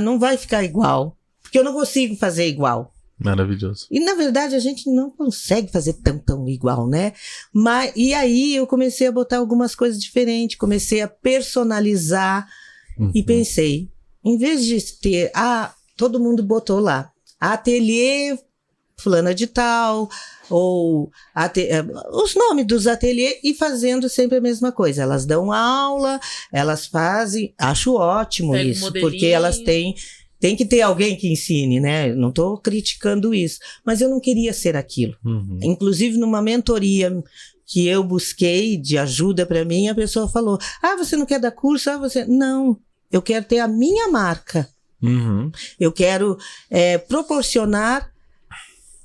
Não vai ficar igual. Porque eu não consigo fazer igual. Maravilhoso. E, na verdade, a gente não consegue fazer tão igual, né? E aí eu comecei a botar algumas coisas diferentes, comecei a personalizar e pensei, em vez de ter, todo mundo botou lá, ateliê fulana de tal, ou os nomes dos ateliês e fazendo sempre a mesma coisa. Elas dão aula, elas fazem, acho ótimo isso, porque elas tem que ter alguém que ensine, né? Não estou criticando isso, mas eu não queria ser aquilo. Inclusive, numa mentoria que eu busquei de ajuda para mim, a pessoa falou, você não quer dar curso? Não, eu quero ter a minha marca. Eu quero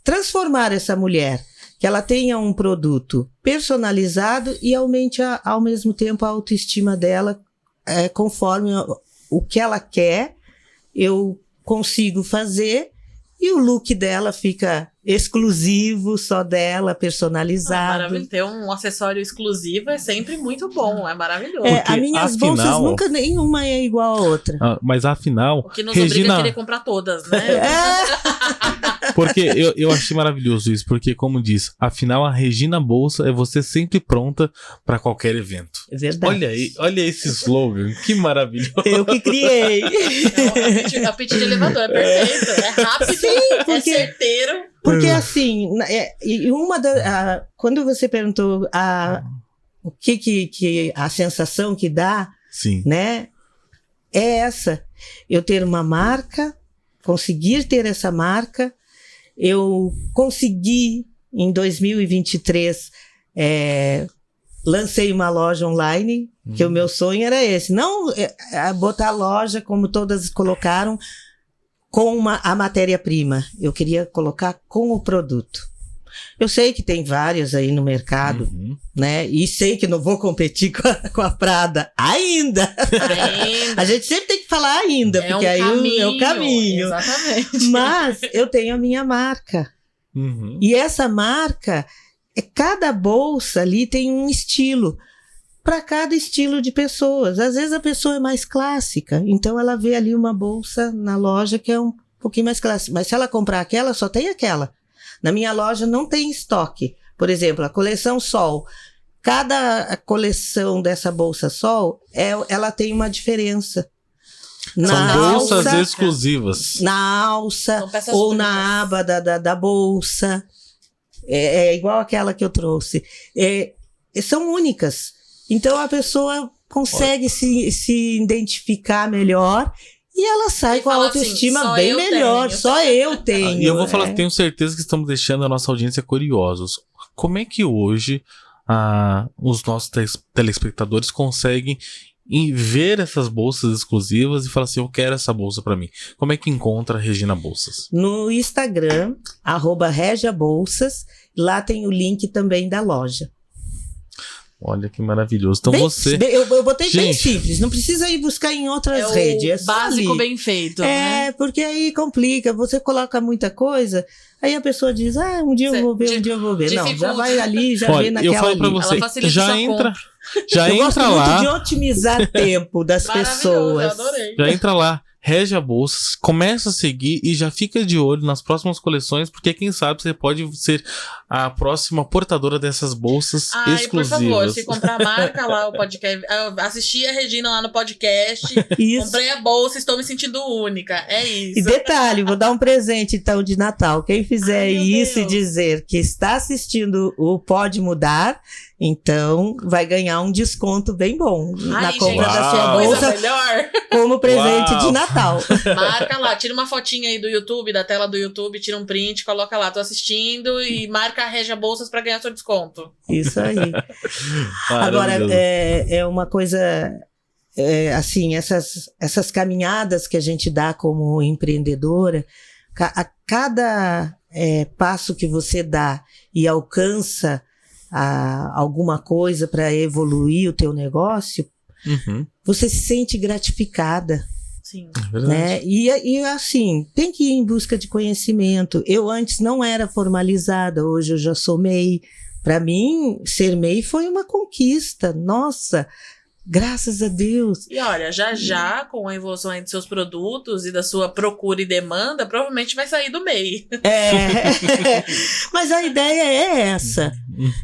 transformar essa mulher, que ela tenha um produto personalizado e aumente ao mesmo tempo a autoestima dela, conforme o que ela quer, eu consigo fazer e o look dela fica exclusivo, só dela, personalizado. Maravilhoso. Ter um acessório exclusivo é sempre muito bom, é maravilhoso. As minhas bolsas nunca, nenhuma é igual a outra. Mas afinal, o que nos obriga a querer comprar todas, né? Porque eu achei maravilhoso isso, porque como diz, afinal a Regina Bolsa é você sempre pronta para qualquer evento. É verdade. Olha esse slogan, que maravilhoso. Eu que criei. É o pitch de elevador, é perfeito, é rápido, Sim, é certeiro. Porque assim, quando você perguntou o que a sensação que dá, sim, né, é essa. Eu ter uma marca, conseguir ter essa marca, eu consegui, em 2023, lancei uma loja online, que o meu sonho era esse. Não botar a loja, como todas colocaram, com a matéria-prima. Eu queria colocar com o produto. Eu sei que tem várias aí no mercado, né? E sei que não vou competir com a Prada ainda. A gente sempre tem que falar ainda, porque aí é o caminho. Exatamente. Mas eu tenho a minha marca. E essa marca, cada bolsa ali tem um estilo. Para cada estilo de pessoas. Às vezes a pessoa é mais clássica, então ela vê ali uma bolsa na loja que é um pouquinho mais clássica. Mas se ela comprar aquela, só tem aquela. Na minha loja não tem estoque. Por exemplo, a coleção Sol. Cada coleção dessa bolsa Sol, ela tem uma diferença. São bolsas exclusivas. Na alça ou na aba da bolsa. É igual aquela que eu trouxe. São únicas. Então a pessoa consegue se identificar melhor e ela sai com a autoestima assim, bem melhor. Só eu tenho. E eu vou falar, tenho certeza que estamos deixando a nossa audiência curiosos. Como é que hoje os nossos telespectadores conseguem ver essas bolsas exclusivas e falar assim, eu quero essa bolsa para mim? Como é que encontra a Regina Bolsas? No Instagram, @regiabolsas, lá tem o link também da loja. Olha que maravilhoso. Então eu botei bem simples, não precisa ir buscar em outras redes. É básico ali. Bem feito. né? Porque aí complica, você coloca muita coisa, aí a pessoa diz, um dia eu vou ver. Não, já vai ali, já vê naquela. Eu falo pra você, já entra lá. Muito de otimizar tempo das pessoas. Eu adorei. Já entra lá. Regia Bolsas, começa a seguir e já fica de olho nas próximas coleções, porque quem sabe você pode ser a próxima portadora dessas bolsas exclusivas. E por favor, se comprar, marca lá o podcast. Eu assisti a Regina lá no podcast, comprei a bolsa, estou me sentindo única. É isso. E detalhe, vou dar um presente então de Natal. Quem fizer isso e dizer que está assistindo o Pode Mudar, então vai ganhar um desconto bem bom na compra da sua bolsa como presente de Natal. Marca lá, tira uma fotinha aí do YouTube, da tela do YouTube, tira um print, coloca lá, tô assistindo e marca a Regia Bolsas para ganhar seu desconto. Isso aí. Agora, é uma coisa, assim, essas caminhadas que a gente dá como empreendedora, a cada passo que você dá e alcança alguma coisa para evoluir o teu negócio, você se sente gratificada. Sim. Né? E assim, tem que ir em busca de conhecimento. Eu antes não era formalizada, hoje eu já sou MEI. Para mim, ser MEI foi uma conquista. Nossa, graças a Deus. E olha, já com a evolução aí dos seus produtos e da sua procura e demanda, provavelmente vai sair do MEI. Mas a ideia é essa.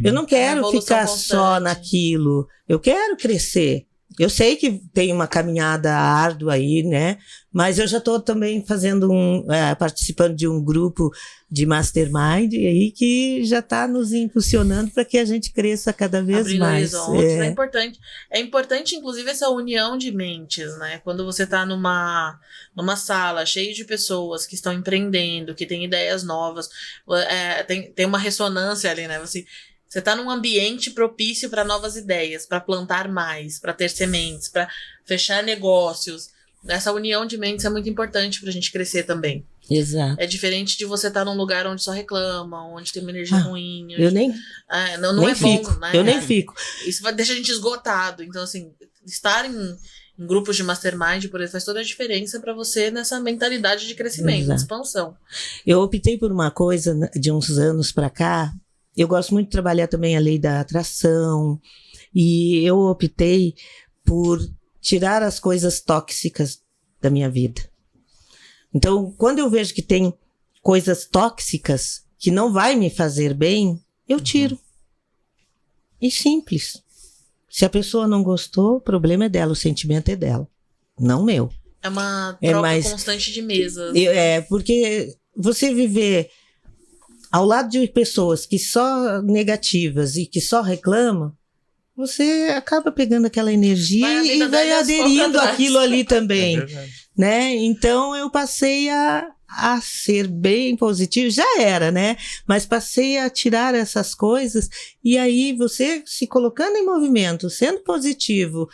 Eu não quero ficar só naquilo. Eu quero crescer. Eu sei que tem uma caminhada árdua aí, né? Mas eu já estou também participando de um grupo de mastermind aí que já está nos impulsionando para que a gente cresça cada vez abrindo mais. Horizontes, é importante, inclusive, essa união de mentes, né? Quando você está numa sala cheia de pessoas que estão empreendendo, que têm ideias novas, tem uma ressonância ali, né? Você está num ambiente propício para novas ideias, para plantar mais, para ter sementes, para fechar negócios. Essa união de mentes é muito importante para a gente crescer também. Exato. É diferente de você estar num lugar onde só reclamam, onde tem uma energia ruim. Eu nem não é fico, bom, né? Eu nem fico. Isso deixa a gente esgotado. Então, assim, estar grupos de mastermind, por exemplo, faz toda a diferença para você nessa mentalidade de crescimento, de expansão. Eu optei por uma coisa de uns anos para cá. Eu gosto muito de trabalhar também a lei da atração, e eu optei por tirar as coisas tóxicas da minha vida. Então, quando eu vejo que tem coisas tóxicas que não vai me fazer bem, eu tiro. E simples. Se a pessoa não gostou, o problema é dela, o sentimento é dela, não meu. É uma troca constante de mesas. Porque você viver ao lado de pessoas que só negativas e que só reclamam, você acaba pegando aquela energia e vai aderindo àquilo ali também. Né? Então eu passei a ser bem positivo, já era, né? Mas passei a tirar essas coisas, e aí você se colocando em movimento, sendo positivo,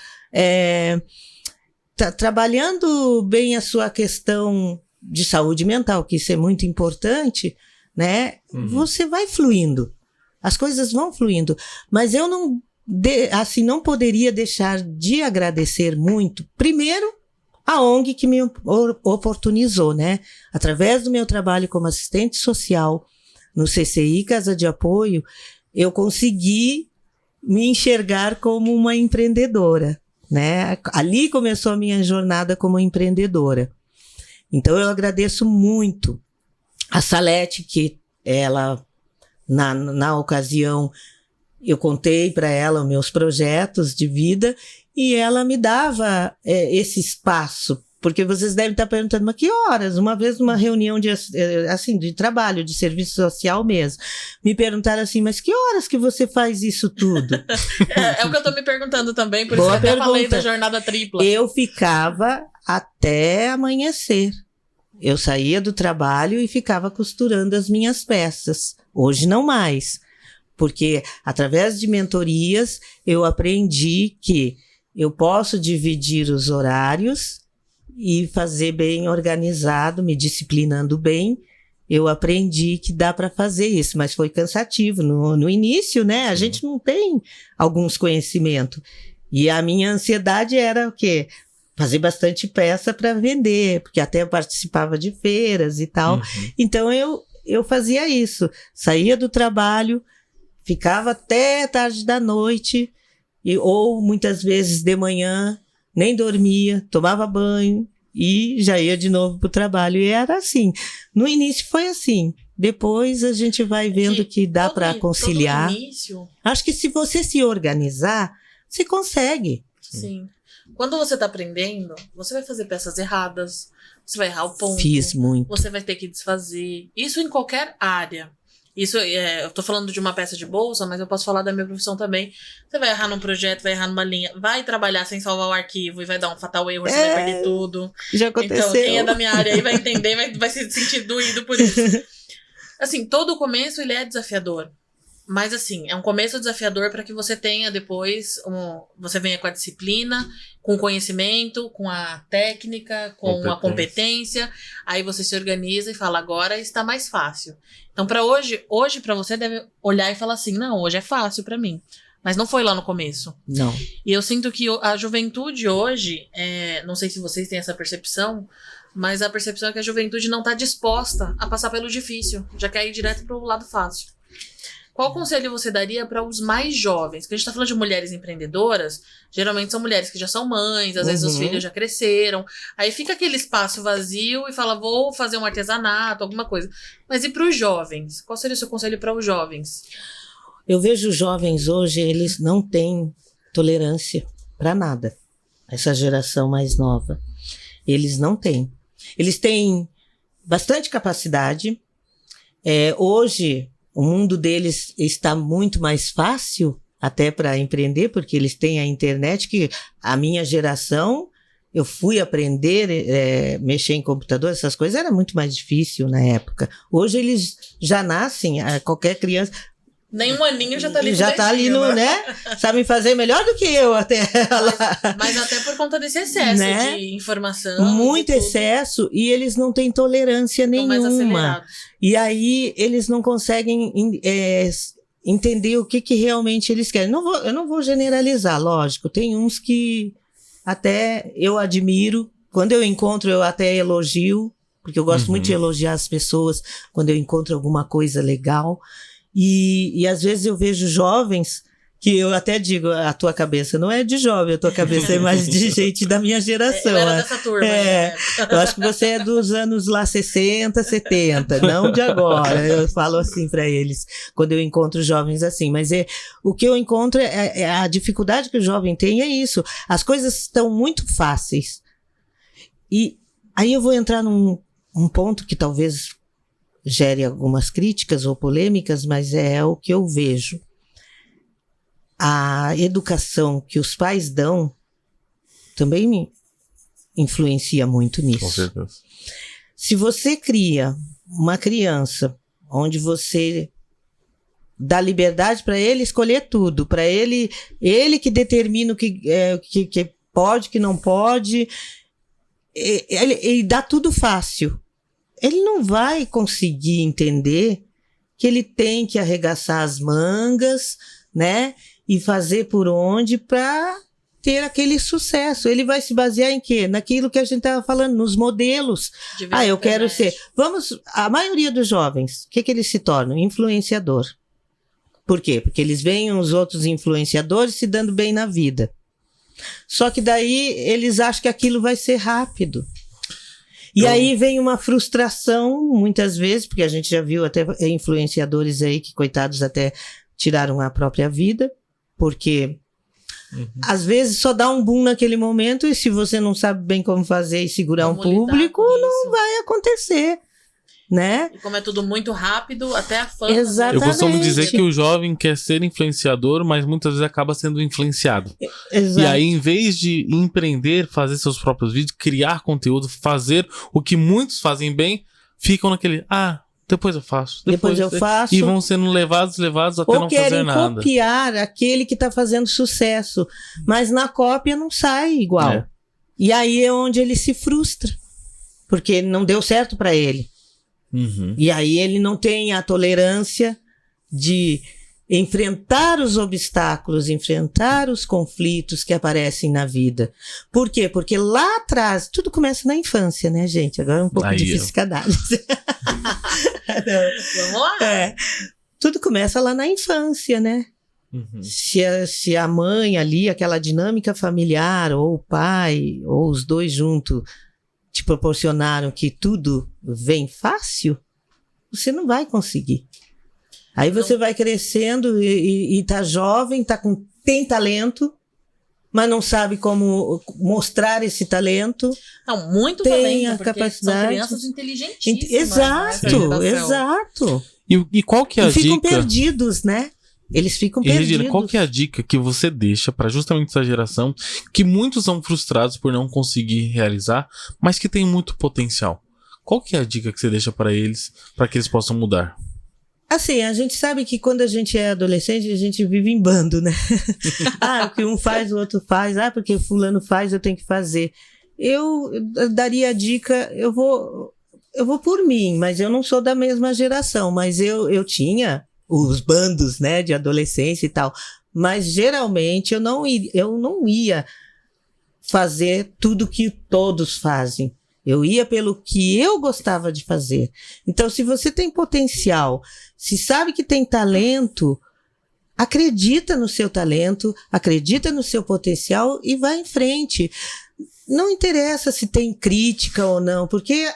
trabalhando bem a sua questão de saúde mental, que isso é muito importante, né? Você vai fluindo, as coisas vão fluindo, mas eu não poderia deixar de agradecer muito, primeiro, a ONG que me oportunizou, né? Através do meu trabalho como assistente social no CCI, Casa de Apoio, eu consegui me enxergar como uma empreendedora, né? Ali começou a minha jornada como empreendedora. Então eu agradeço muito a Salete, que ela, na ocasião, eu contei para ela os meus projetos de vida, e ela me dava esse espaço, porque vocês devem estar perguntando, mas que horas? Uma vez numa reunião de trabalho, de serviço social mesmo, me perguntaram assim, mas que horas que você faz isso tudo? É o que eu estou me perguntando também, por isso que eu até falei da jornada tripla. Eu ficava até amanhecer. Eu saía do trabalho e ficava costurando as minhas peças. Hoje não mais, porque através de mentorias eu aprendi que eu posso dividir os horários e fazer bem organizado, me disciplinando bem. Eu aprendi que dá para fazer isso, mas foi cansativo. No início, né? A gente não tem alguns conhecimentos. E a minha ansiedade era o quê? Fazer bastante peça para vender, porque até eu participava de feiras e tal. Então eu fazia isso. Saía do trabalho, ficava até tarde da noite, ou muitas vezes de manhã, nem dormia, tomava banho e já ia de novo para o trabalho. E era assim. No início foi assim. Depois a gente vai vendo que dá para conciliar. Acho que se você se organizar, você consegue. Sim. Quando você está aprendendo, você vai fazer peças erradas, você vai errar o ponto. Fiz muito. Você vai ter que desfazer. Isso em qualquer área. Isso, eu tô falando de uma peça de bolsa, mas eu posso falar da minha profissão também. Você vai errar num projeto, vai errar numa linha, vai trabalhar sem salvar o arquivo e vai dar um fatal erro, você vai perder tudo. Já aconteceu. Então, quem é da minha área aí vai entender, vai se sentir doído por isso. Assim, todo começo, ele é desafiador. Mas, assim, é um começo desafiador para que você tenha depois, você venha com a disciplina, com o conhecimento, com a técnica, com a competência. Aí você se organiza e fala, agora está mais fácil. Então, para hoje para você deve olhar e falar assim, não, hoje é fácil para mim. Mas não foi lá no começo. Não. E eu sinto que a juventude hoje, não sei se vocês têm essa percepção, mas a percepção é que a juventude não está disposta a passar pelo difícil, já quer ir direto para o lado fácil. Qual conselho você daria para os mais jovens? Porque a gente está falando de mulheres empreendedoras, geralmente são mulheres que já são mães, às vezes os filhos já cresceram, aí fica aquele espaço vazio e fala, vou fazer um artesanato, alguma coisa. Mas e para os jovens? Qual seria o seu conselho para os jovens? Eu vejo os jovens hoje, eles não têm tolerância para nada. Essa geração mais nova. Eles não têm. Eles têm bastante capacidade. Hoje, o mundo deles está muito mais fácil até para empreender, porque eles têm a internet, que a minha geração, eu fui aprender mexer em computador, essas coisas, era muito mais difícil na época. Hoje eles já nascem, qualquer criança... Nem um aninho já tá ali. Já tá ali no, né? Sabem fazer melhor do que eu até. Mas até por conta desse excesso, né? De informação. Muito excesso, e eles não têm tolerância nenhuma. E aí eles não conseguem entender o que realmente eles querem. Eu não vou generalizar, lógico. Tem uns que até eu admiro. Quando eu encontro, eu até elogio, porque eu gosto muito de elogiar as pessoas quando eu encontro alguma coisa legal. E às vezes eu vejo jovens que eu até digo, a tua cabeça não é de jovem, a tua cabeça é mais de gente da minha geração. Eu era dessa turma. Eu acho que você é dos anos lá 60, 70, não de agora. Eu falo assim para eles, quando eu encontro jovens assim. Mas o que eu encontro a dificuldade que o jovem tem é isso. As coisas estão muito fáceis. E aí eu vou entrar num ponto que talvez gere algumas críticas ou polêmicas, mas é o que eu vejo. A educação que os pais dão também me influencia muito nisso. Com certeza. Se você cria uma criança onde você dá liberdade para ele escolher tudo, para ele que determina o que pode, que não pode, ele dá tudo fácil. Ele não vai conseguir entender que ele tem que arregaçar as mangas, né? E fazer por onde para ter aquele sucesso. Ele vai se basear em quê? Naquilo que a gente estava falando, nos modelos. Eu quero ser... A maioria dos jovens, o que eles se tornam? Influenciador. Por quê? Porque eles veem os outros influenciadores se dando bem na vida. Só que daí eles acham que aquilo vai ser rápido. E aí vem uma frustração, muitas vezes, porque a gente já viu até influenciadores aí que, coitados, até tiraram a própria vida, porque às vezes só dá um boom naquele momento e se você não sabe bem como fazer e segurar um público, não vai acontecer, né? E como é tudo muito rápido, até a fama... Exatamente. Eu costumo dizer que o jovem quer ser influenciador, mas muitas vezes acaba sendo influenciado. Exato. E aí, em vez de empreender, fazer seus próprios vídeos, criar conteúdo, fazer o que muitos fazem bem, ficam naquele... Depois eu faço. Depois eu faço. E vão sendo levados até não fazer nada. Ou querem copiar aquele que está fazendo sucesso. Mas na cópia não sai igual. E aí é onde ele se frustra. Porque não deu certo para ele. E aí ele não tem a tolerância de enfrentar os obstáculos, enfrentar os conflitos que aparecem na vida. Por quê? Porque lá atrás, tudo começa na infância, né, gente? Agora é um pouco difícil cada análise. Vamos lá. Tudo começa lá na infância, né? Se a mãe ali, aquela dinâmica familiar, ou o pai, ou os dois juntos, te proporcionaram que tudo vem fácil, você não vai conseguir. Aí você vai crescendo e tá jovem, tem talento, mas não sabe como mostrar esse talento. Não, muito tem talento, a capacidade. São crianças inteligentíssimas. Exato. E qual que é a dica? Ficam perdidos, né? Eles ficam perdidos. Regina, qual que é a dica que você deixa para justamente essa geração que muitos são frustrados por não conseguir realizar, mas que tem muito potencial? Qual que é a dica que você deixa para eles, para que eles possam mudar? Assim, a gente sabe que quando a gente é adolescente, a gente vive em bando, né? O que um faz, o outro faz. Porque fulano faz, eu tenho que fazer. Eu daria a dica, eu vou por mim, mas eu não sou da mesma geração, mas eu tinha os bandos, né, de adolescência e tal, mas geralmente eu não ia fazer tudo que todos fazem. Eu ia pelo que eu gostava de fazer. Então, se você tem potencial, se sabe que tem talento, acredita no seu talento, acredita no seu potencial e vai em frente. Não interessa se tem crítica ou não, porque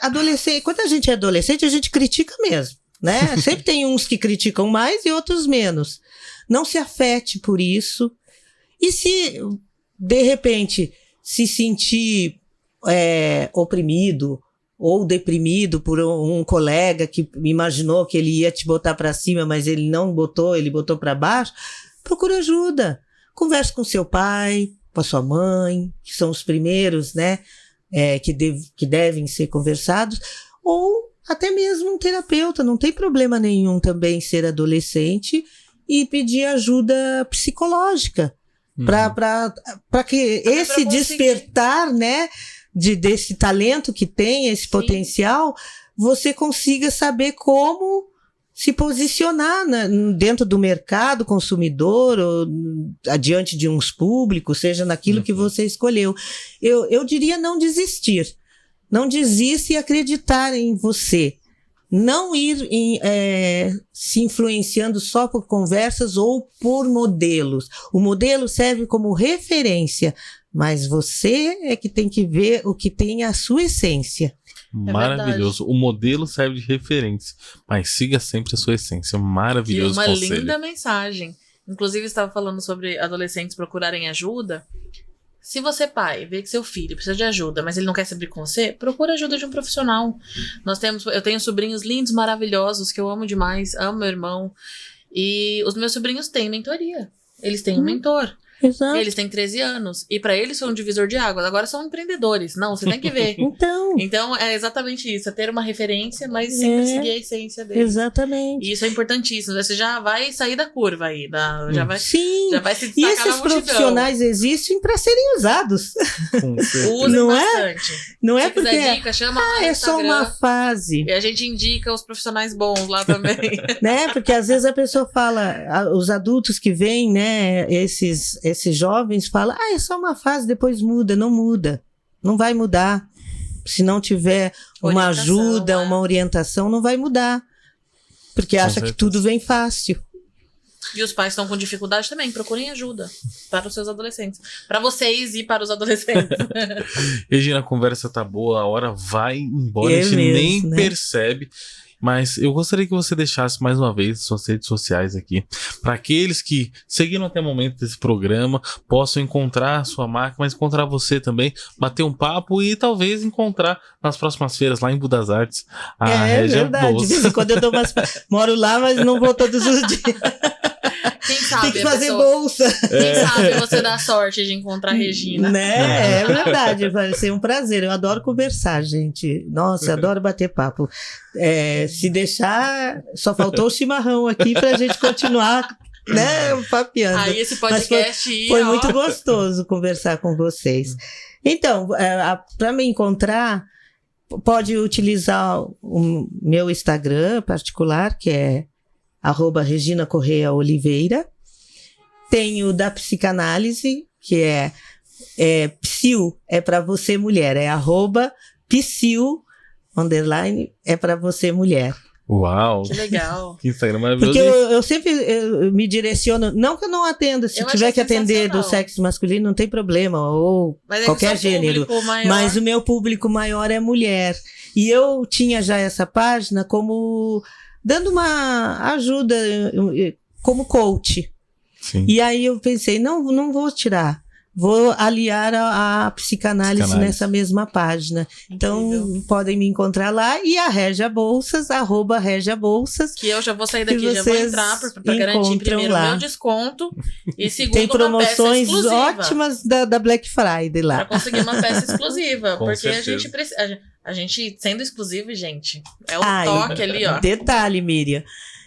quando a gente é adolescente, a gente critica mesmo, né? Sempre tem uns que criticam mais e outros menos. Não se afete por isso. E se, de repente, se sentir oprimido ou deprimido por um colega que imaginou que ele ia te botar para cima, mas ele não botou, ele botou para baixo, procura ajuda. Converse com seu pai, com a sua mãe, que são os primeiros, né, que devem ser conversados, ou até mesmo um terapeuta. Não tem problema nenhum também ser adolescente e pedir ajuda psicológica para que esse despertar, né, desse talento que tem, esse potencial, você consiga saber como se posicionar dentro do mercado consumidor, ou diante de uns públicos, seja naquilo que você escolheu. Eu diria não desistir. Não desista e acreditar em você. Não ir se influenciando só por conversas ou por modelos. O modelo serve como referência, mas você é que tem que ver o que tem a sua essência. Maravilhoso. O modelo serve de referência, mas siga sempre a sua essência. Maravilhoso conselho. Conselho. Uma linda mensagem. Inclusive, estava falando sobre adolescentes procurarem ajuda. Se você, pai, vê que seu filho precisa de ajuda, mas ele não quer se abrir com você, procura ajuda de um profissional. Eu tenho sobrinhos lindos, maravilhosos, que eu amo demais, amo meu irmão. E os meus sobrinhos têm mentoria. Eles têm um mentor. Exato. Eles têm 13 anos. E pra eles foi um divisor de águas. Agora são empreendedores. Não, você tem que ver. Então é exatamente isso. É ter uma referência, mas sempre seguir a essência deles. Exatamente. E isso é importantíssimo. Você já vai sair da curva aí. Já vai se destacar e esses profissionais existem para serem usados. Usem não bastante. Não Se é porque quiser dica, chama lá no é Instagram. só uma fase. E a gente indica os profissionais bons lá também. Né? Porque às vezes a pessoa fala, os adultos que vêm, né, esses jovens falam, é só uma fase, depois muda. Não muda. Não vai mudar. Se não tiver uma ajuda, uma orientação, não vai mudar. Porque acha que tudo vem fácil. E os pais estão com dificuldade também, procurem ajuda para os seus adolescentes. Para vocês e para os adolescentes. Regina, a conversa tá boa, a hora vai embora, a gente nem percebe. Mas eu gostaria que você deixasse mais uma vez suas redes sociais aqui, para aqueles que seguiram até o momento desse programa, possam encontrar a sua marca, mas encontrar você também, bater um papo e talvez encontrar nas próximas feiras lá em Budas Artes a Régia verdade. Bolsa. De vez em quando eu moro lá, mas não vou todos os dias. Quem sabe tem que fazer bolsa. Quem sabe você dá sorte de encontrar a Regina. Né? É verdade, vai ser um prazer. Eu adoro conversar, gente. Nossa, eu adoro bater papo. Se deixar, só faltou o chimarrão aqui pra gente continuar, né, papeando. Aí esse podcast foi muito gostoso conversar com vocês. Então, para me encontrar, pode utilizar o meu Instagram particular, que é @Regina Correia Oliveira. Tem o da psicanálise, que é psiu, é para você mulher, é @psiu, _ é para você mulher. Uau! Que legal. Que Instagram maravilhoso. Porque eu sempre me direciono, não que eu não atenda, se tiver que atender do sexo masculino, não tem problema, ou qualquer gênero. Mas o meu público maior é mulher. E eu tinha já essa página como dando uma ajuda como coach. Sim. E aí eu pensei, não vou tirar. Vou aliar a psicanálise nessa mesma página. Então, podem me encontrar lá. E a Régia Bolsas, @Régia Bolsas. Que eu já vou sair daqui, já vou entrar para garantir primeiro o meu desconto. E segundo, tem promoções ótimas da Black Friday lá. Para conseguir uma peça exclusiva. Porque certeza. A gente precisa. A gente, sendo exclusivo, gente, é o toque ali, ó. Detalhe, Miriam.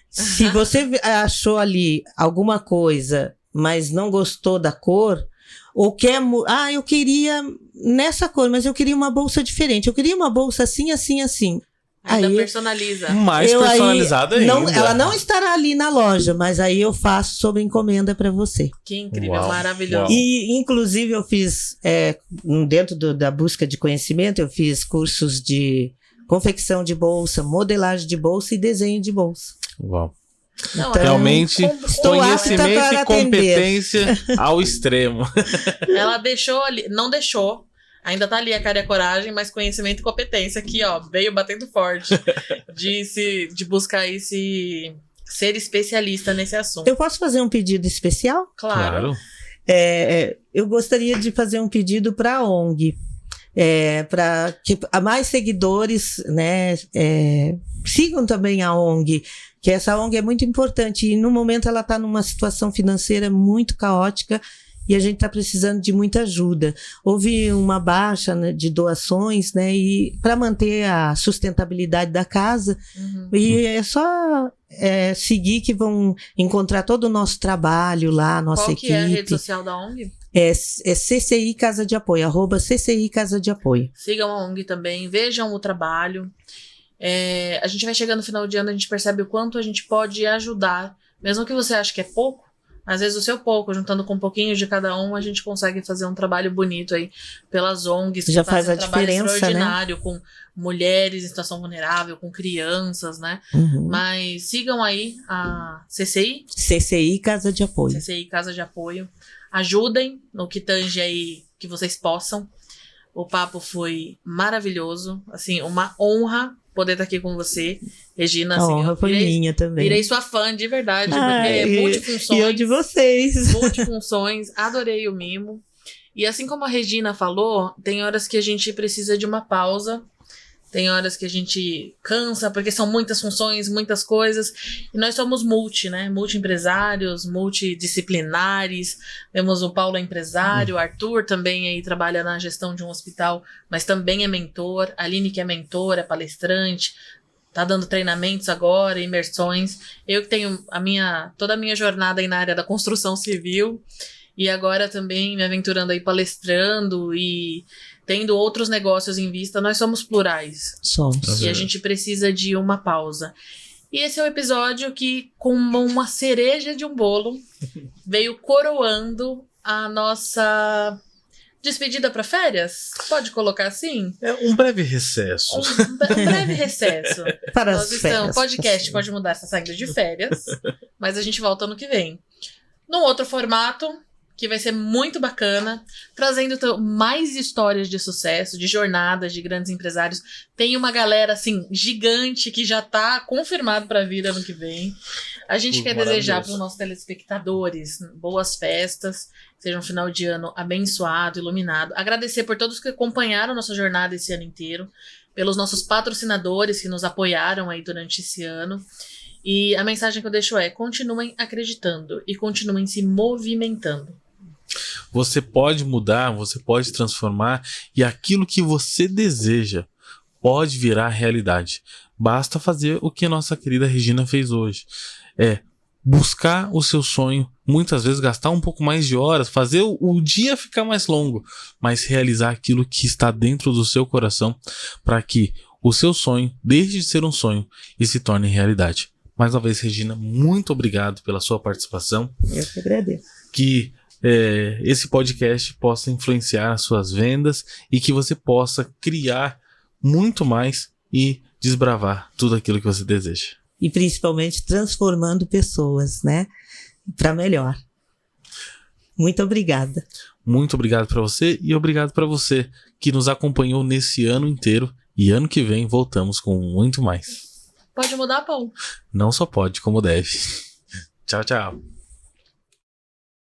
Se você achou ali alguma coisa, mas não gostou da cor, ou quer... eu queria nessa cor, mas eu queria uma bolsa diferente. Eu queria uma bolsa assim, assim, assim. Ainda personaliza. Mais personalizada ainda. Ela não estará ali na loja, mas aí eu faço sob encomenda para você. Que incrível, maravilhoso. E, inclusive, eu fiz, dentro da busca de conhecimento, eu fiz cursos de confecção de bolsa, modelagem de bolsa e desenho de bolsa. Uau. Não, realmente, conhecimento e competência ao extremo. Ela deixou ali, não deixou. Ainda tá ali a cara e a coragem, mas conhecimento e competência aqui, ó, veio batendo forte de buscar ser especialista nesse assunto. Eu posso fazer um pedido especial? Claro. Eu gostaria de fazer um pedido para a ONG, para que mais seguidores, né, sigam também a ONG, que essa ONG é muito importante e no momento ela está numa situação financeira muito caótica. E a gente está precisando de muita ajuda. Houve uma baixa, né, de doações, né, e para manter a sustentabilidade da casa. E é só seguir que vão encontrar todo o nosso trabalho lá, nossa equipe. Qual que é a rede social da ONG? É CCI Casa de Apoio, @CCI Casa de Apoio. Sigam a ONG também, vejam o trabalho. A gente vai chegando no final de ano, a gente percebe o quanto a gente pode ajudar. Mesmo que você ache que é pouco, às vezes o seu pouco, juntando com um pouquinho de cada um, a gente consegue fazer um trabalho bonito aí pelas ONGs. Já faz a diferença, extraordinário, né? Com mulheres em situação vulnerável, com crianças, né? Mas sigam aí a CCI. CCI Casa de Apoio. CCI Casa de Apoio. Ajudem no que tange aí que vocês possam. O papo foi maravilhoso. Assim, uma honra poder estar aqui com você, Regina. Assim, a honra foi minha também. Virei sua fã de verdade, porque é multifunções. E eu de vocês. Multifunções, adorei o mimo. E assim como a Regina falou, tem horas que a gente precisa de uma pausa, tem horas que a gente cansa, porque são muitas funções, muitas coisas, e nós somos né? Multi-empresários, multidisciplinares. Temos o Paulo empresário, o Arthur também aí trabalha na gestão de um hospital, mas também é mentor, a Aline que é mentora, é palestrante, tá dando treinamentos agora, imersões. Eu que tenho toda a minha jornada aí na área da construção civil, e agora também me aventurando aí palestrando e tendo outros negócios em vista. Nós somos plurais. Somos. E a gente precisa de uma pausa. E esse é o episódio que, como uma cereja de um bolo, veio coroando a nossa despedida para férias? Pode colocar assim? Um breve recesso. Um breve recesso. Para Nós as estamos, férias. podcast pode mudar essa saída de férias, mas a gente volta ano que vem. Num outro formato, que vai ser muito bacana, trazendo mais histórias de sucesso, de jornadas de grandes empresários. Tem uma galera, assim, gigante que já tá confirmado para vir ano que vem. A gente quer desejar para os nossos telespectadores boas festas, seja um final de ano abençoado, iluminado. Agradecer por todos que acompanharam nossa jornada esse ano inteiro, pelos nossos patrocinadores que nos apoiaram aí durante esse ano. E a mensagem que eu deixo é: continuem acreditando e continuem se movimentando. Você pode mudar, você pode transformar, e aquilo que você deseja pode virar realidade. Basta fazer o que a nossa querida Regina fez hoje. Buscar o seu sonho, muitas vezes gastar um pouco mais de horas, fazer o dia ficar mais longo, mas realizar aquilo que está dentro do seu coração para que o seu sonho deixe de ser um sonho e se torne realidade. Mais uma vez, Regina, muito obrigado pela sua participação. Eu que agradeço. Que esse podcast possa influenciar as suas vendas e que você possa criar muito mais e desbravar tudo aquilo que você deseja. E principalmente transformando pessoas, né? Para melhor. Muito obrigada. Muito obrigado para você e obrigado para você que nos acompanhou nesse ano inteiro. E ano que vem voltamos com muito mais. Pode mudar, Paulo? Não só pode, como deve. Tchau, tchau.